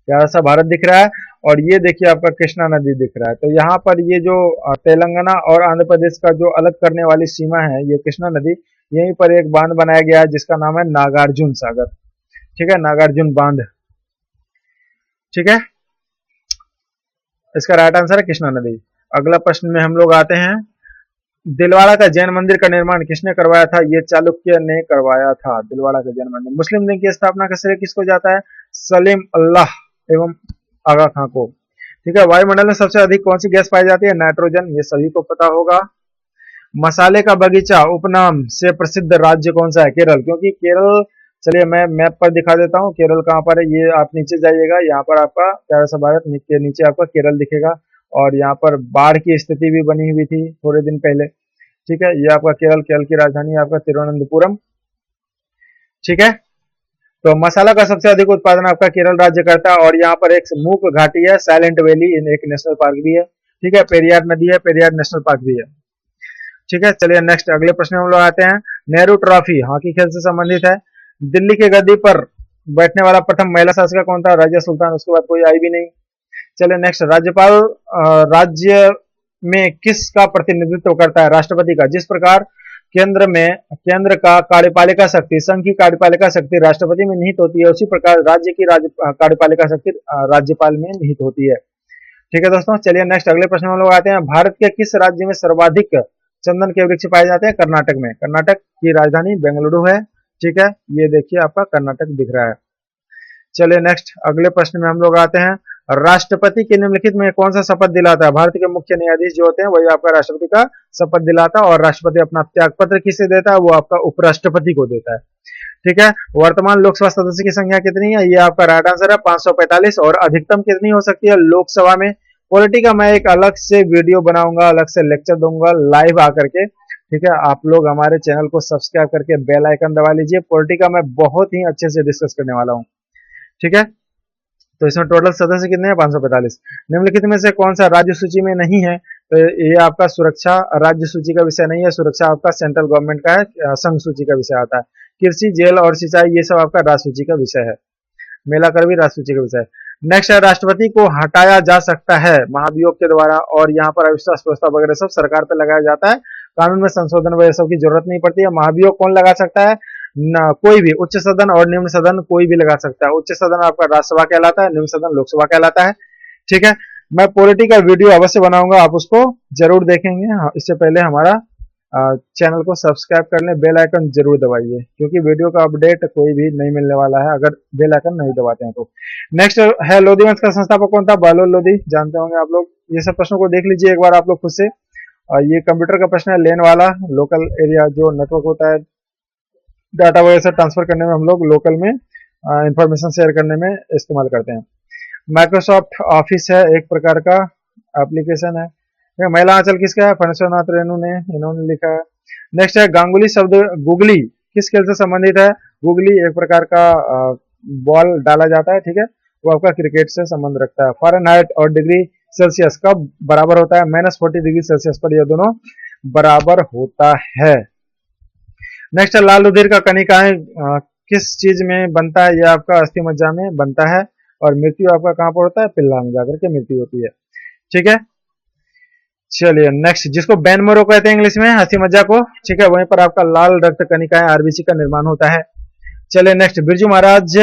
[SPEAKER 1] प्यारा सा भारत दिख रहा है और ये देखिए आपका कृष्णा नदी दिख रहा है। तो यहाँ पर ये जो तेलंगाना और आंध्र प्रदेश का जो अलग करने वाली सीमा है ये कृष्णा नदी, यहीं पर एक बांध बनाया गया है जिसका नाम है नागार्जुन सागर। ठीक है, नागार्जुन बांध। ठीक है, इसका राइट आंसर है कृष्णा नदी। अगला प्रश्न में हम लोग आते हैं, दिलवाड़ा का जैन मंदिर का निर्माण किसने करवाया था? ये चालुक्य ने करवाया था, दिलवाड़ा का जैन मंदिर। मुस्लिम लीग की स्थापना का श्रेय किसको जाता है? सलीम अल्लाह एवं आगा खां को। ठीक है, वायुमंडल में सबसे अधिक कौन सी गैस पाई जाती है? नाइट्रोजन, ये सभी को पता होगा। मसाले का बगीचा उपनाम से प्रसिद्ध राज्य कौन सा है? केरल, क्योंकि केरल, चलिए मैं मैप पर दिखा देता हूँ केरल कहाँ पर है। ये आप नीचे जाइएगा, यहाँ पर आपका प्यारा सा भारत के नीचे आपका केरल दिखेगा और यहाँ पर बाढ़ की स्थिति भी बनी हुई थी थोड़े दिन पहले। ठीक है, ये आपका केरल, केरल की राजधानी है आपका तिरुवनंतपुरम। ठीक है, तो मसाला का सबसे अधिक उत्पादन आपका केरल राज्य करता है और यहाँ पर एक मूक घाटी है, साइलेंट वैली, एक नेशनल पार्क भी है। ठीक है, पेरियार नदी है, पेरियार नेशनल पार्क भी है। ठीक है, चलिए नेक्स्ट अगले प्रश्न में हम लोग आते हैं। नेहरू ट्रॉफी हॉकी खेल से संबंधित है। दिल्ली के गद्दी पर बैठने वाला प्रथम महिला शासक कौन था? रजिया सुल्तान, उसके बाद कोई आई भी नहीं। चलिए नेक्स्ट, राज्यपाल राज्य में किसका प्रतिनिधित्व करता है? राष्ट्रपति का। जिस प्रकार केंद्र का कार्यपालिका शक्ति, संघ की कार्यपालिका शक्ति राष्ट्रपति में निहित होती है, उसी प्रकार राज्य की कार्यपालिका शक्ति राज्यपाल में निहित होती है। ठीक है दोस्तों, चलिए नेक्स्ट अगले प्रश्न में लोग आते हैं। भारत के किस राज्य में सर्वाधिक चंदन के वृक्ष पाए जाते हैं? कर्नाटक में। कर्नाटक की राजधानी बेंगलुरु है। ठीक है, ये देखिए आपका कर्नाटक दिख रहा है। चलिए नेक्स्ट अगले प्रश्न में हम लोग आते हैं। राष्ट्रपति के निम्नलिखित में कौन सा शपथ दिलाता है? भारत के मुख्य न्यायाधीश जो होते हैं वही आपका राष्ट्रपति का शपथ दिलाता है और राष्ट्रपति अपना त्याग पत्र किसे देता है? वो आपका उपराष्ट्रपति को देता है। ठीक है, वर्तमान लोकसभा सदस्य की संख्या कितनी है? ये आपका राइट आंसर है 545। और अधिकतम कितनी हो सकती है लोकसभा में? पॉलिटी का मैं एक अलग से वीडियो बनाऊंगा, अलग से लेक्चर दूंगा लाइव आकर के। ठीक है, आप लोग हमारे चैनल को सब्सक्राइब करके बेल आइकन दबा लीजिए। पॉलिटी का मैं बहुत ही अच्छे से डिस्कस करने वाला हूँ। ठीक है, तो इसमें टोटल सदस्य कितने हैं? 545। निम्नलिखित में से कौन सा राज्य सूची में नहीं है? तो ये आपका सुरक्षा राज्य सूची का विषय नहीं है, सुरक्षा आपका सेंट्रल गवर्नमेंट का है, संघ सूची का विषय आता है। कृषि, जेल और सिंचाई ये सब आपका राज्य सूची का विषय है। मेला कर भी राज्य सूची का विषय है। नेक्स्ट है, राष्ट्रपति को हटाया जा सकता है महाभियोग के द्वारा और यहाँ पर अविश्वास प्रस्ताव वगैरह सब सरकार पर लगाया जाता है। कानून में संशोधन वगैरह सब की जरूरत नहीं पड़ती है। महाभियोग कौन लगा सकता है? कोई भी, उच्च सदन और निम्न सदन कोई भी लगा सकता है। उच्च सदन आपका राज्यसभा कहलाता है, निम्न सदन लोकसभा कहलाता है। ठीक है, मैं पॉलिटी का वीडियो अवश्य बनाऊंगा, आप उसको जरूर देखेंगे। इससे पहले हमारा चैनल को सब्सक्राइब कर लें, बेल आइकन जरूर दबाइए क्योंकि वीडियो का अपडेट कोई भी नहीं मिलने वाला है अगर बेल आइकन नहीं दबाते हैं तो। नेक्स्ट है, लोधी वंश का संस्थापक कौन था? बहलोल लोधी, जानते होंगे आप लोग। ये सब प्रश्नों को देख लीजिए एक बार आप लोग खुद से। ये कंप्यूटर का प्रश्न है, लेन वाला लोकल एरिया जो नेटवर्क होता है, डाटा वगैरह से ट्रांसफर करने में हम लोग लोकल में इंफॉर्मेशन शेयर करने में इस्तेमाल करते हैं। माइक्रोसॉफ्ट ऑफिस है एक प्रकार का एप्लीकेशन है। महिला आंचल किसका है? फणेश्वरनाथ रेणु ने, इन्होंने लिखा है। नेक्स्ट है, गांगुली शब्द गुगली किस खेल से संबंधित है? गुगली एक प्रकार का बॉल डाला जाता है। ठीक है, वो आपका क्रिकेट से संबंध रखता है। फ़ारेनहाइट और डिग्री सेल्सियस कब बराबर होता है? -40 डिग्री सेल्सियस पर यह दोनों बराबर होता है। नेक्स्ट है, लाल रुधिर का कणिकाएं किस चीज में बनता है? यह आपका अस्थि मज्जा में बनता है और मृत्यु आपका कहां पर होता है? पिल्ला में जाकर के मृत्यु होती है। ठीक है, चलिए नेक्स्ट, जिसको बेन मोरो कहते हैं इंग्लिश में, अस्थि मज्जा को। ठीक है, वहीं पर आपका लाल रक्त कणिकाएं आरबीसी का निर्माण होता है। चलिए नेक्स्ट, बिरजू महाराज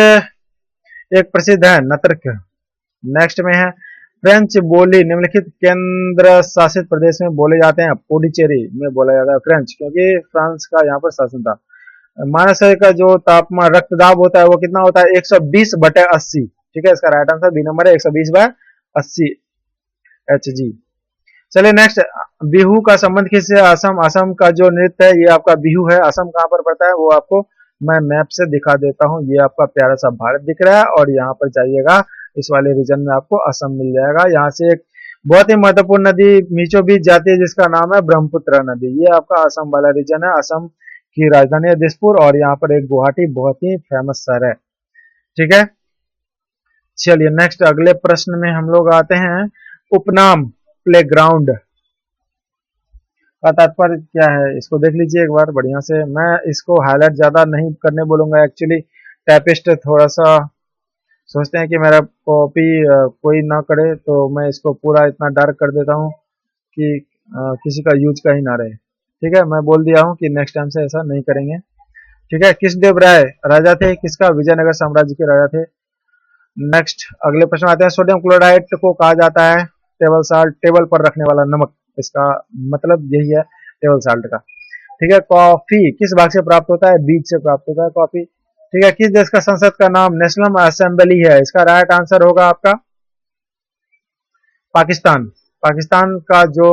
[SPEAKER 1] एक प्रसिद्ध है नर्तक। नेक्स्ट में है, फ्रेंच बोली निम्नलिखित केंद्र शासित प्रदेश में बोले जाते हैं? पुडुचेरी में बोला जाता है फ्रेंच, क्योंकि फ्रांस का यहाँ पर शासन था। मानव शरीर का जो तापमान रक्तदाब होता है वो कितना होता है? 120/80। ठीक है, इसका राइट आंसर बी नंबर है, 120/80 Hg। चलिए नेक्स्ट, बिहू का संबंध किससे? असम। असम का जो नृत्य है ये आपका बिहू है। असम कहाँ पर पड़ता है वो आपको मैं मैप से दिखा देता हूँ। ये आपका प्यारा सा भारत दिख रहा है और यहाँ पर जाइएगा, इस वाले रीजन में आपको असम मिल जाएगा। यहाँ से एक बहुत ही महत्वपूर्ण नदी मीचो बीच जाती है जिसका नाम है ब्रह्मपुत्र नदी। ये आपका असम वाला रीजन है। असम की राजधानी है दिसपुर और यहाँ पर एक गुवाहाटी बहुत ही फेमस शहर है। ठीक है, चलिए नेक्स्ट अगले प्रश्न में हम लोग आते हैं। उपनाम प्लेग्राउंड का तात्पर्य क्या है, इसको देख लीजिए एक बार बढ़िया से। मैं इसको हाईलाइट ज्यादा नहीं करने बोलूंगा, एक्चुअली टाइपिस्ट थोड़ा सा सोचते हैं कि मेरा कॉपी कोई ना करे, तो मैं इसको पूरा इतना डार्क कर देता हूँ कि किसी का यूज का ही ना रहे। ठीक है, मैं बोल दिया हूँ कि नेक्स्ट टाइम से ऐसा नहीं करेंगे। ठीक है, कृष्णदेव राय राजा थे किसका, विजयनगर साम्राज्य के राजा थे। नेक्स्ट अगले प्रश्न आते हैं। सोडियम क्लोराइड को कहा जाता है टेबल साल्ट, टेबल पर रखने वाला नमक, इसका मतलब यही है टेबल साल्ट का। ठीक है, कॉफी किस भाग से प्राप्त होता है, बीज से प्राप्त होता है कॉफी। ठीक है, किस देश का संसद का नाम नेशनल असेंबली है, इसका राइट आंसर होगा आपका पाकिस्तान। पाकिस्तान का जो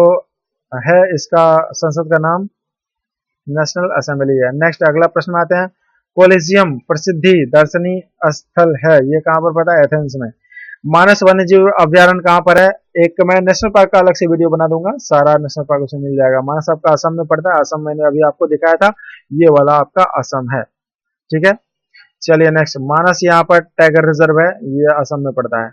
[SPEAKER 1] है इसका संसद का नाम नेशनल असेंबली है। नेक्स्ट अगला प्रश्न आते हैं। कोलिजियम प्रसिद्धि दर्शनीय स्थल है, ये कहां पर पता है, एथेंस में। मानस वन्यजीव अभ्यारण्य कहां पर है, एक मैं नेशनल पार्क का अलग से वीडियो बना दूंगा, सारा नेशनल पार्क उसे मिल जाएगा। मानस आपका असम में पड़ता है, असम मैंने अभी आपको दिखाया था, ये वाला आपका असम है। ठीक है, चलिए नेक्स्ट। मानस यहाँ पर टाइगर रिजर्व है, ये असम में पड़ता है।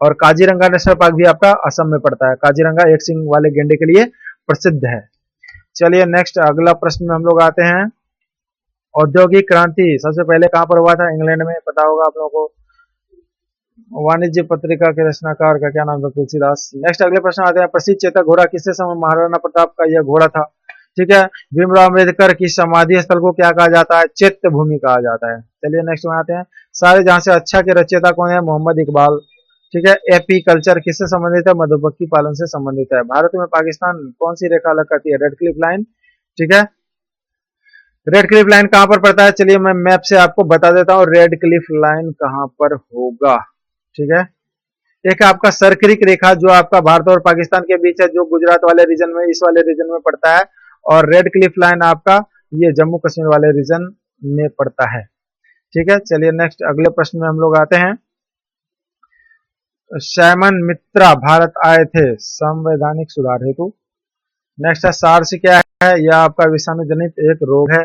[SPEAKER 1] और काजीरंगा नेशनल पार्क भी आपका असम में पड़ता है। काजीरंगा एक सिंग वाले गेंडे के लिए प्रसिद्ध है। चलिए नेक्स्ट अगला प्रश्न में हम लोग आते हैं। औद्योगिक क्रांति सबसे पहले कहां पर हुआ था, इंग्लैंड में, पता होगा आप लोगों को। वाणिज्य पत्रिका के रचनाकार का क्या नाम था, तुलसीदास। नेक्स्ट अगले प्रश्न आते हैं। प्रसिद्ध चेतक घोड़ा किससे समय, महाराणा प्रताप का यह घोड़ा था। ठीक है, भीमराव अम्बेडकर की समाधि स्थल को क्या कहा जाता है, चैत्य भूमि कहा जाता है। चलिए नेक्स्ट में आते हैं। सारे जहां से अच्छा के रचयिता कौन है, मोहम्मद इकबाल। ठीक है, एपी कल्चर किससे संबंधित है, मधुमक्खी पालन से संबंधित है। भारत में पाकिस्तान कौन सी रेखा अलग करती है, रेड क्लिफ लाइन। ठीक है, रेड क्लिफ लाइन कहां पर पड़ता है, चलिए मैं मैप से आपको बता देता हूं रेड क्लिफ लाइन कहां पर होगा। ठीक है, एक आपका सरक्रिक रेखा जो आपका भारत और पाकिस्तान के बीच है, जो गुजरात वाले रीजन में, इस वाले रीजन में पड़ता है। और रेड क्लिफ लाइन आपका ये जम्मू कश्मीर वाले रीजन में पड़ता है। ठीक है, चलिए नेक्स्ट अगले प्रश्न में हम लोग आते हैं। साइमन मित्रा भारत आए थे संवैधानिक सुधार हेतु। नेक्स्ट है सार्स क्या है, यह आपका विषाणु जनित एक रोग है।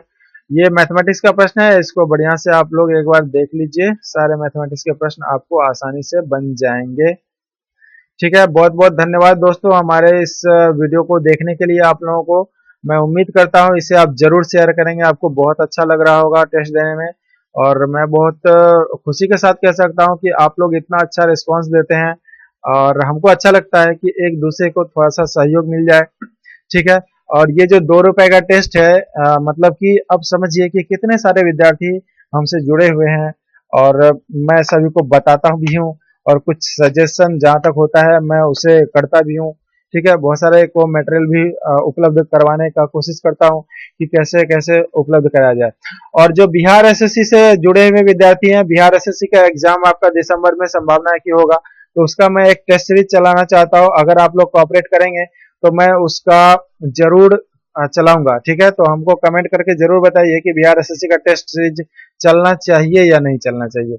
[SPEAKER 1] ये मैथमेटिक्स का प्रश्न है, इसको बढ़िया से आप लोग एक बार देख लीजिए, सारे मैथमेटिक्स के प्रश्न आपको आसानी से बन जाएंगे। ठीक है, बहुत बहुत धन्यवाद दोस्तों हमारे इस वीडियो को देखने के लिए। आप लोगों को मैं उम्मीद करता हूं इसे आप जरूर शेयर करेंगे, आपको बहुत अच्छा लग रहा होगा टेस्ट देने में। और मैं बहुत खुशी के साथ कह सकता हूं कि आप लोग इतना अच्छा रिस्पांस देते हैं और हमको अच्छा लगता है कि एक दूसरे को थोड़ा सा सहयोग मिल जाए। ठीक है, और ये जो 2 रुपए का टेस्ट है, मतलब कि अब समझिए कि कितने सारे विद्यार्थी हमसे जुड़े हुए हैं और मैं सभी को बताता भी हूँ और कुछ सजेशन जहां तक होता है मैं उसे करता भी हूँ। ठीक है, बहुत सारे को मटेरियल भी उपलब्ध करवाने का कोशिश करता हूँ कि कैसे कैसे उपलब्ध कराया जाए। और जो बिहार एसएससी से जुड़े हुए विद्यार्थी हैं, बिहार एसएससी का एग्जाम आपका दिसंबर में संभावना है कि होगा, तो उसका मैं एक टेस्ट सीरीज चलाना चाहता हूँ। अगर आप लोग कोऑपरेट करेंगे तो मैं उसका जरूर चलाऊंगा। ठीक है, तो हमको कमेंट करके जरूर बताइए कि बिहार एसएससी का टेस्ट सीरीज चलना चाहिए या नहीं चलना चाहिए।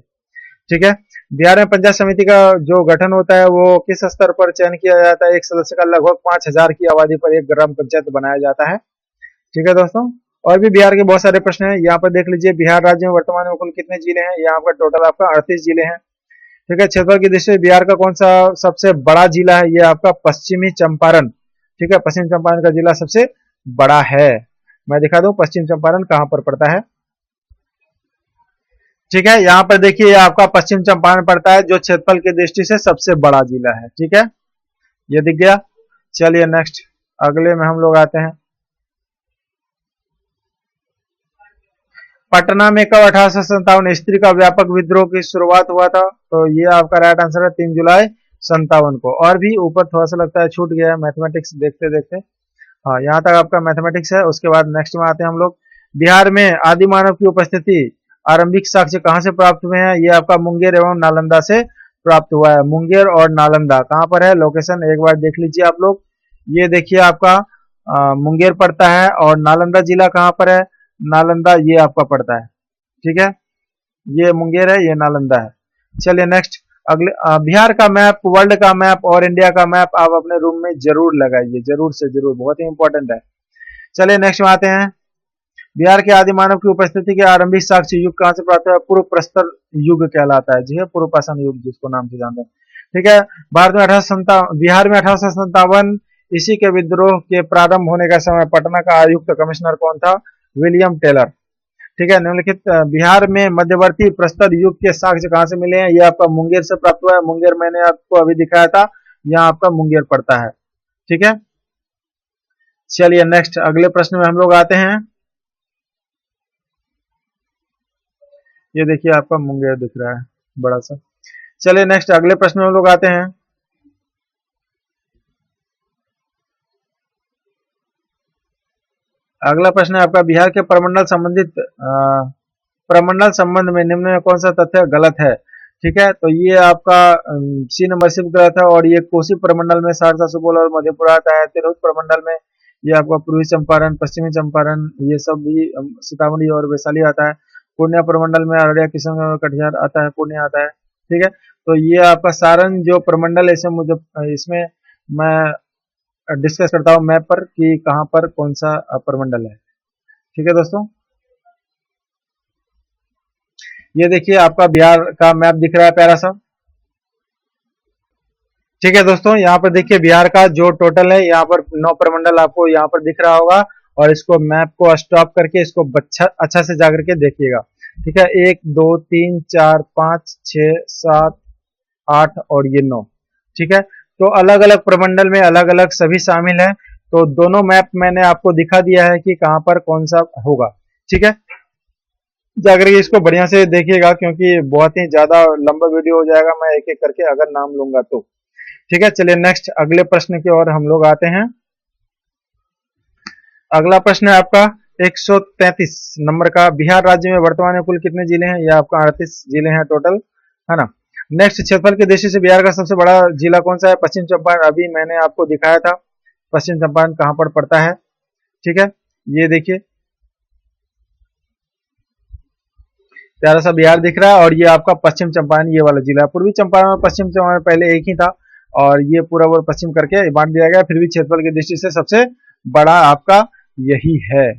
[SPEAKER 1] ठीक है, बिहार में पंचायत समिति का जो गठन होता है वो किस स्तर पर चयन किया जाता है, एक सदस्य का लगभग 5000 की आबादी पर एक ग्राम पंचायत बनाया जाता है। ठीक है दोस्तों, और भी बिहार के बहुत सारे प्रश्न हैं, यहाँ पर देख लीजिए। बिहार राज्य में वर्तमान में कुल कितने जिले हैं, यहाँ पर टोटल आपका 38 जिले हैं। ठीक है, क्षेत्रफल की दृष्टि से बिहार का कौन सा सबसे बड़ा जिला है, ये आपका पश्चिमी चंपारण। ठीक है, पश्चिम चंपारण का जिला सबसे बड़ा है। मैं दिखा दूं पश्चिम चंपारण कहां पर पड़ता है। ठीक है, यहाँ पर देखिए आपका पश्चिम चंपारण पड़ता है, जो क्षेत्रफल की दृष्टि से सबसे बड़ा जिला है। ठीक है, ये दिख गया। चलिए नेक्स्ट अगले में हम लोग आते हैं। पटना में कब 1857 स्त्री का व्यापक विद्रोह की शुरुआत हुआ था, तो ये आपका राइट आंसर है 3 जुलाई 57 को। और भी ऊपर थोड़ा सा लगता है छूट गया है मैथमेटिक्स देखते देखते। हाँ, यहाँ तक आपका मैथमेटिक्स है। उसके बाद नेक्स्ट में आते हैं हम लोग। बिहार में आदि मानव की उपस्थिति आरंभिक साक्ष्य कहाँ से प्राप्त हुए हैं, ये आपका मुंगेर एवं नालंदा से प्राप्त हुआ है। मुंगेर और नालंदा कहाँ पर है, लोकेशन एक बार देख लीजिए आप लोग। ये देखिए आपका मुंगेर पड़ता है और नालंदा जिला कहाँ पर है, नालंदा ये आपका पड़ता है। ठीक है, ये मुंगेर है, ये नालंदा है। चलिए नेक्स्ट अगले बिहार का मैप, वर्ल्ड का मैप और इंडिया का मैप आप अपने रूम में जरूर लगाइए, जरूर से जरूर, बहुत ही इंपॉर्टेंट है। चलिए नेक्स्ट में आते हैं। बिहार के आदि मानव की उपस्थिति के आरंभिक साक्ष्य युग कहां से प्राप्त हुआ? पूर्व प्रस्तर युग कहलाता है, जी है, पूर्व पाषाण युग जिसको नाम से जानते हैं। ठीक है, भारत में बिहार में 1857 इसी के विद्रोह के प्रारंभ होने का समय पटना का आयुक्त कमिश्नर कौन था? William Taylor. ठीक है, निम्नलिखित बिहार में मध्यवर्ती प्रस्तर युग के साक्ष्य कहां से मिले हैं? ये आपका मुंगेर से प्राप्त हुआ है। मुंगेर मैंने आपको अभी दिखाया था, यहाँ आपका मुंगेर पड़ता है। ठीक है, चलिए नेक्स्ट अगले प्रश्न में हम लोग आते हैं। ये देखिए आपका मुंगेर दिख रहा है बड़ा सा। चलिए नेक्स्ट अगले प्रश्न में हम लोग आते हैं। अगला प्रश्न है आपका, बिहार के प्रमंडल संबंध में निम्न में कौन सा तथ्य गलत है? ठीक है, तो ये आपका सी नंबर सिर्फ गलत है, और ये कोसी प्रमंडल में सहरसा, सुपौल और मधेपुरा आता है। तिरहुत प्रमंडल में ये आपका पूर्वी चंपारण, पश्चिमी चंपारण, ये सब भी सीतामढ़ी और वैशाली आता है। पूर्णिया प्रमंडल में अररिया, किशनगंज और कटिहार आता है, पूर्णिया आता है। ठीक है, तो ये आपका सारण जो प्रमंडल है, इसमें मैं डिस्कस करता हूँ मैप पर कि कहाँ पर कौन सा प्रमंडल है। ठीक है दोस्तों, ये देखिए आपका बिहार का मैप दिख रहा है प्यारा सा। ठीक है दोस्तों, यहाँ पर देखिए बिहार का जो टोटल है, यहाँ पर 9 प्रमंडल आपको यहाँ पर दिख रहा होगा, और इसको मैप को स्टॉप करके इसको अच्छा से जाकर के देखिएगा। ठीक है, 1 2 3 4 5 6 7 8 और ये 9। ठीक है, तो अलग अलग प्रमंडल में अलग अलग सभी शामिल है, तो दोनों मैप मैंने आपको दिखा दिया है कि कहां पर कौन सा होगा। ठीक है, जाकर के इसको बढ़िया से देखिएगा, क्योंकि बहुत ही ज्यादा लंबा वीडियो हो जाएगा मैं एक एक करके अगर नाम लूंगा तो। ठीक है, चलिए नेक्स्ट अगले प्रश्न की ओर हम लोग आते हैं। अगला प्रश्न है आपका 133 नंबर का, बिहार राज्य में वर्तमान में कुल कितने जिले हैं? यह आपका 38 जिले हैं टोटल, है ना। नेक्स्ट, क्षेत्रफल की दृष्टि से बिहार का सबसे बड़ा जिला कौन सा है? पश्चिम चंपारण, अभी मैंने आपको दिखाया था पश्चिम चंपारण कहां पर पड़ता है। ठीक है, ये देखिए प्यारा सा बिहार दिख रहा है, और ये आपका पश्चिम चंपारण ये वाला जिला है। पूर्वी चंपारण और पश्चिम चंपारण पहले एक ही था, और ये पूरा और पश्चिम करके बांट दिया गया, फिर भी क्षेत्रफल की दृष्टि से सबसे बड़ा आपका यही है।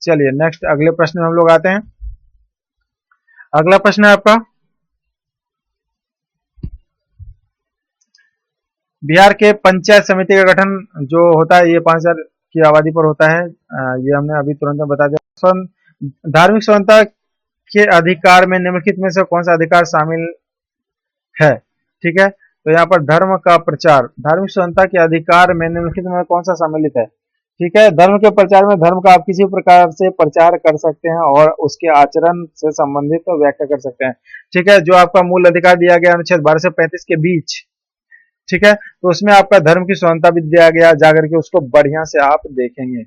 [SPEAKER 1] चलिए नेक्स्ट अगले प्रश्न में हम लोग आते हैं। अगला प्रश्न है आपका, बिहार के पंचायत समिति का गठन जो होता है ये 5000 की आबादी पर होता है। ये हमने अभी तुरंत बता दिया। धार्मिक स्वतंत्रता के अधिकार में निम्नलिखित में से कौन सा अधिकार शामिल है? ठीक है, तो यहाँ पर धर्म का प्रचार, धार्मिक स्वतंत्रता के अधिकार में निम्नलिखित में कौन सा सम्मिलित है? ठीक है, धर्म के प्रचार में धर्म का आप किसी प्रकार से प्रचार कर सकते हैं और उसके आचरण से संबंधित तो व्याख्या कर सकते हैं। ठीक है, जो आपका मूल अधिकार दिया गया अनुच्छेद 12 से 35 के बीच, ठीक है, तो उसमें आपका धर्म की स्वतंत्रता भी दिया गया, जाकर के उसको बढ़िया से आप देखेंगे।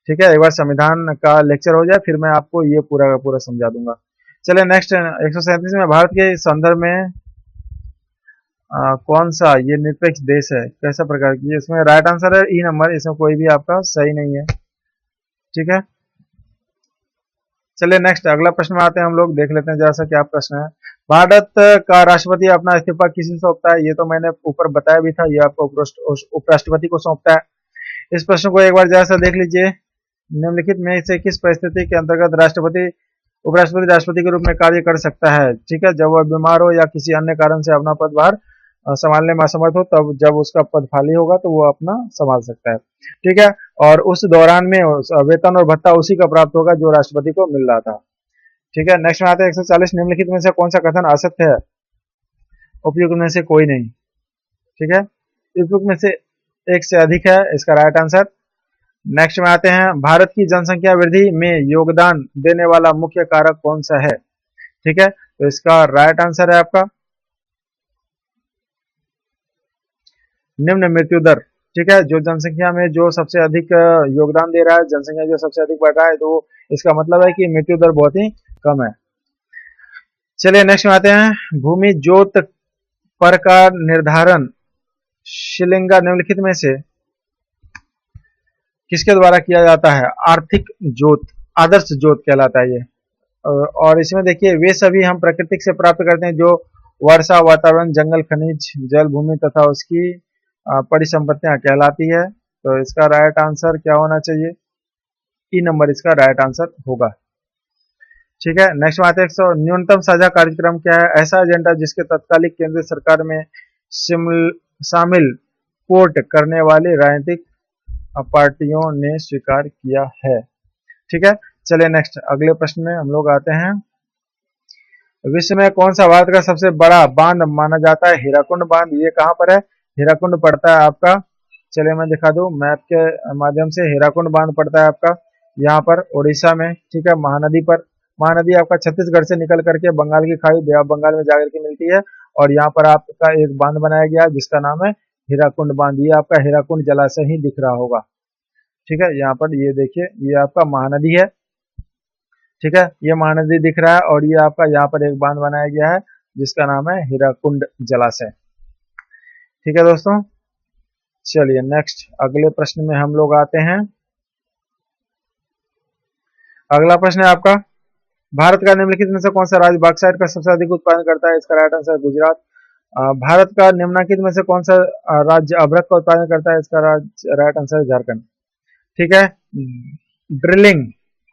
[SPEAKER 1] ठीक है, एक बार संविधान का लेक्चर हो जाए फिर मैं आपको ये पूरा का पूरा समझा दूंगा। चलिए नेक्स्ट 137 में, भारत के संदर्भ में कौन सा ये निरपेक्ष देश है, कैसा प्रकार की? इसमें राइट आंसर है ई नंबर, इसमें कोई भी आपका सही नहीं है। ठीक है, चलिए नेक्स्ट अगला प्रश्न में आते हैं हम लोग, देख लेते हैं जरा सा क्या प्रश्न है। भारत का राष्ट्रपति अपना इस्तीफा किसे सौंपता है? ये तो मैंने ऊपर बताया भी था, ये आपको उपराष्ट्रपति को सौंपता है। इस प्रश्न को एक बार जरा सा देख लीजिए, निम्नलिखित में से किस परिस्थिति के अंतर्गत उपराष्ट्रपति राष्ट्रपति के रूप में कार्य कर सकता है? ठीक है, जब वह बीमार हो या किसी अन्य कारण से अपना पदभार संभालने में असमर्थ हो, तब जब उसका पद खाली होगा तो वो अपना संभाल सकता है। ठीक है, और उस दौरान में वेतन और भत्ता उसी का प्राप्त होगा जो राष्ट्रपति को मिल रहा था। ठीक है, नेक्स्ट में आते हैं 140, निम्नलिखित में से कौन सा कथन असत्य है? उपयुक्त में से कोई नहीं। ठीक है, उपयुक्त में से एक से अधिक है इसका राइट आंसर। नेक्स्ट में आते हैं, भारत की जनसंख्या वृद्धि में योगदान देने वाला मुख्य कारक कौन सा है? ठीक है, तो इसका राइट आंसर है आपका निम्न मृत्यु दर। ठीक है, जो जनसंख्या में जो सबसे अधिक योगदान दे रहा है, जनसंख्या जो सबसे अधिक बढ़ रहा है, तो इसका मतलब है कि मृत्यु दर बहुत ही कम है। चलिए नेक्स्ट में आते हैं, भूमि जोत पर का निर्धारण शिलिंगा निम्नलिखित में से किसके द्वारा किया जाता है? आर्थिक जोत, आदर्श जोत कहलाता है ये। और इसमें देखिए वे सभी हम प्राकृतिक से प्राप्त करते हैं जो वर्षा, वातावरण, जंगल, खनिज, जल, भूमि तथा उसकी परिसंपत्तियां कहलाती है। तो इसका राइट आंसर क्या होना चाहिए? ई नंबर इसका राइट आंसर होगा। ठीक है, नेक्स्ट बात है न्यूनतम साझा कार्यक्रम क्या है? ऐसा एजेंडा जिसके तत्कालिक केंद्र सरकार में शामिल पोर्ट करने वाली राजनीतिक पार्टियों ने स्वीकार किया है। ठीक है, चलिए नेक्स्ट अगले प्रश्न में हम लोग आते हैं। विश्व में कौन सा भारत का सबसे बड़ा बांध माना जाता है? हीराकुंड बांध। ये कहाँ पर है? हीराकुंड पड़ता है आपका, चलिए मैं दिखा दूं मैप के माध्यम से। हीराकुंड बांध पड़ता है आपका यहाँ पर उड़ीसा में। ठीक है, महानदी पर। महानदी आपका छत्तीसगढ़ से निकल करके बंगाल की खाड़ी, बे ऑफ बंगाल में जाकर के मिलती है, और यहाँ पर आपका एक बांध बनाया गया है जिसका नाम है हीराकुंड बांध। ये आपका हीराकुंड जलाशय ही दिख रहा होगा। ठीक है, यहाँ पर ये देखिए, ये आपका महानदी है। ठीक है, ये महानदी दिख रहा है, और ये आपका यहाँ पर एक बांध बनाया गया है जिसका नाम है हीराकुंड जलाशय। ठीक है दोस्तों, चलिए नेक्स्ट अगले प्रश्न में हम लोग आते हैं। अगला प्रश्न है आपका, भारत का निम्नलिखित में से कौन सा राज्य बॉक्साइट का सबसे अधिक उत्पादन करता है? इसका राइट आंसर गुजरात। भारत का निम्नलिखित में से कौन सा राज्य अभ्रक का उत्पादन करता है? इसका राइट आंसर झारखंड। ठीक है, ड्रिलिंग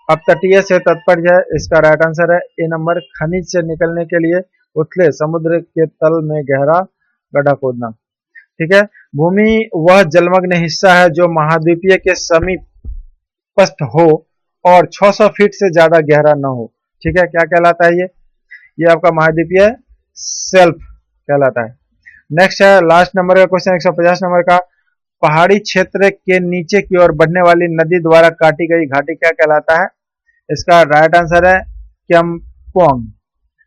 [SPEAKER 1] अपतटीय से तात्पर्य है, इसका राइट आंसर है ए नंबर। खनिज से निकलने के लिए उथले समुद्र के तल में गहरा गड्ढा खोदना। ठीक है, भूमि वह जलमग्न हिस्सा है जो महाद्वीपीय के समीपस्थ हो और 600 फीट से ज्यादा गहरा न हो। ठीक है, क्या कहलाता है ये आपका महाद्वीपीय शेल्फ कहलाता है। नेक्स्ट है लास्ट नंबर का क्वेश्चन 150 नंबर का, पहाड़ी क्षेत्र के नीचे की ओर बढ़ने वाली नदी द्वारा काटी गई घाटी क्या कहलाता है? इसका राइट आंसर है केम्पोंग।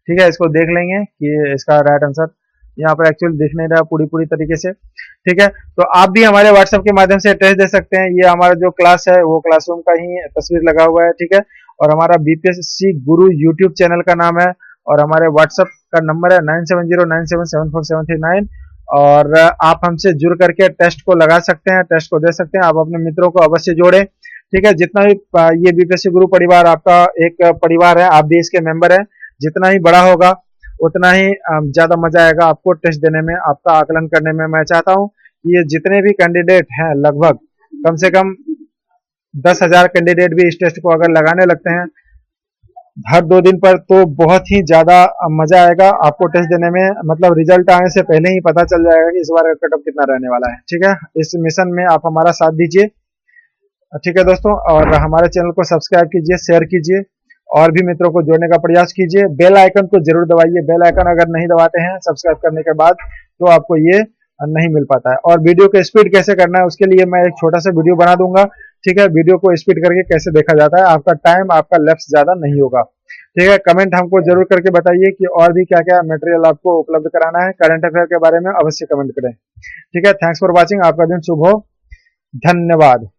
[SPEAKER 1] ठीक है, इसको देख लेंगे कि इसका राइट आंसर यहाँ पर एक्चुअली दिख नहीं रहा पूरी तरीके से। ठीक है, तो आप भी हमारे व्हाट्सएप के माध्यम से टेस्ट दे सकते हैं। ये हमारा जो क्लास है वो क्लासरूम का ही तस्वीर लगा हुआ है। ठीक है, और हमारा बीपीएससी गुरु यूट्यूब चैनल का नाम है, और हमारे व्हाट्सएप का नंबर है 9709777439, और आप हमसे जुड़ करके टेस्ट को लगा सकते हैं, टेस्ट को दे सकते हैं। आप अपने मित्रों को अवश्य जोड़ें। ठीक है, जितना भी ये बीपीएससी गुरु परिवार आपका एक परिवार है, आप भी इसके मेंबर हैं। जितना ही बड़ा होगा उतना ही ज्यादा मजा आएगा आपको टेस्ट देने में, आपका आकलन करने में। मैं चाहता हूं कि ये जितने भी कैंडिडेट हैं, लगभग कम से कम 10,000 कैंडिडेट भी इस टेस्ट को अगर लगाने लगते हैं हर 2 दिन पर, तो बहुत ही ज्यादा मजा आएगा आपको टेस्ट देने में। मतलब रिजल्ट आने से पहले ही पता चल जाएगा कि इस बार का कट ऑफ कितना रहने वाला है। ठीक है, इस मिशन में आप हमारा साथ दीजिए। ठीक है दोस्तों, और हमारे चैनल को सब्सक्राइब कीजिए, शेयर कीजिए, और भी मित्रों को जोड़ने का प्रयास कीजिए। बेल आइकन को जरूर दबाइए। बेल आइकन अगर नहीं दबाते हैं सब्सक्राइब करने के बाद, तो आपको ये नहीं मिल पाता है। और वीडियो को स्पीड कैसे करना है उसके लिए मैं एक छोटा सा वीडियो बना दूंगा। ठीक है, वीडियो को स्पीड करके कैसे देखा जाता है, आपका टाइम, आपका लेफ्ट ज्यादा नहीं होगा। ठीक है, कमेंट हमको जरूर करके बताइए कि और भी क्या क्या मटेरियल आपको उपलब्ध कराना है। करंट अफेयर के बारे में अवश्य कमेंट करें। ठीक है, थैंक्स फॉर वॉचिंग। आपका दिन शुभ हो। धन्यवाद।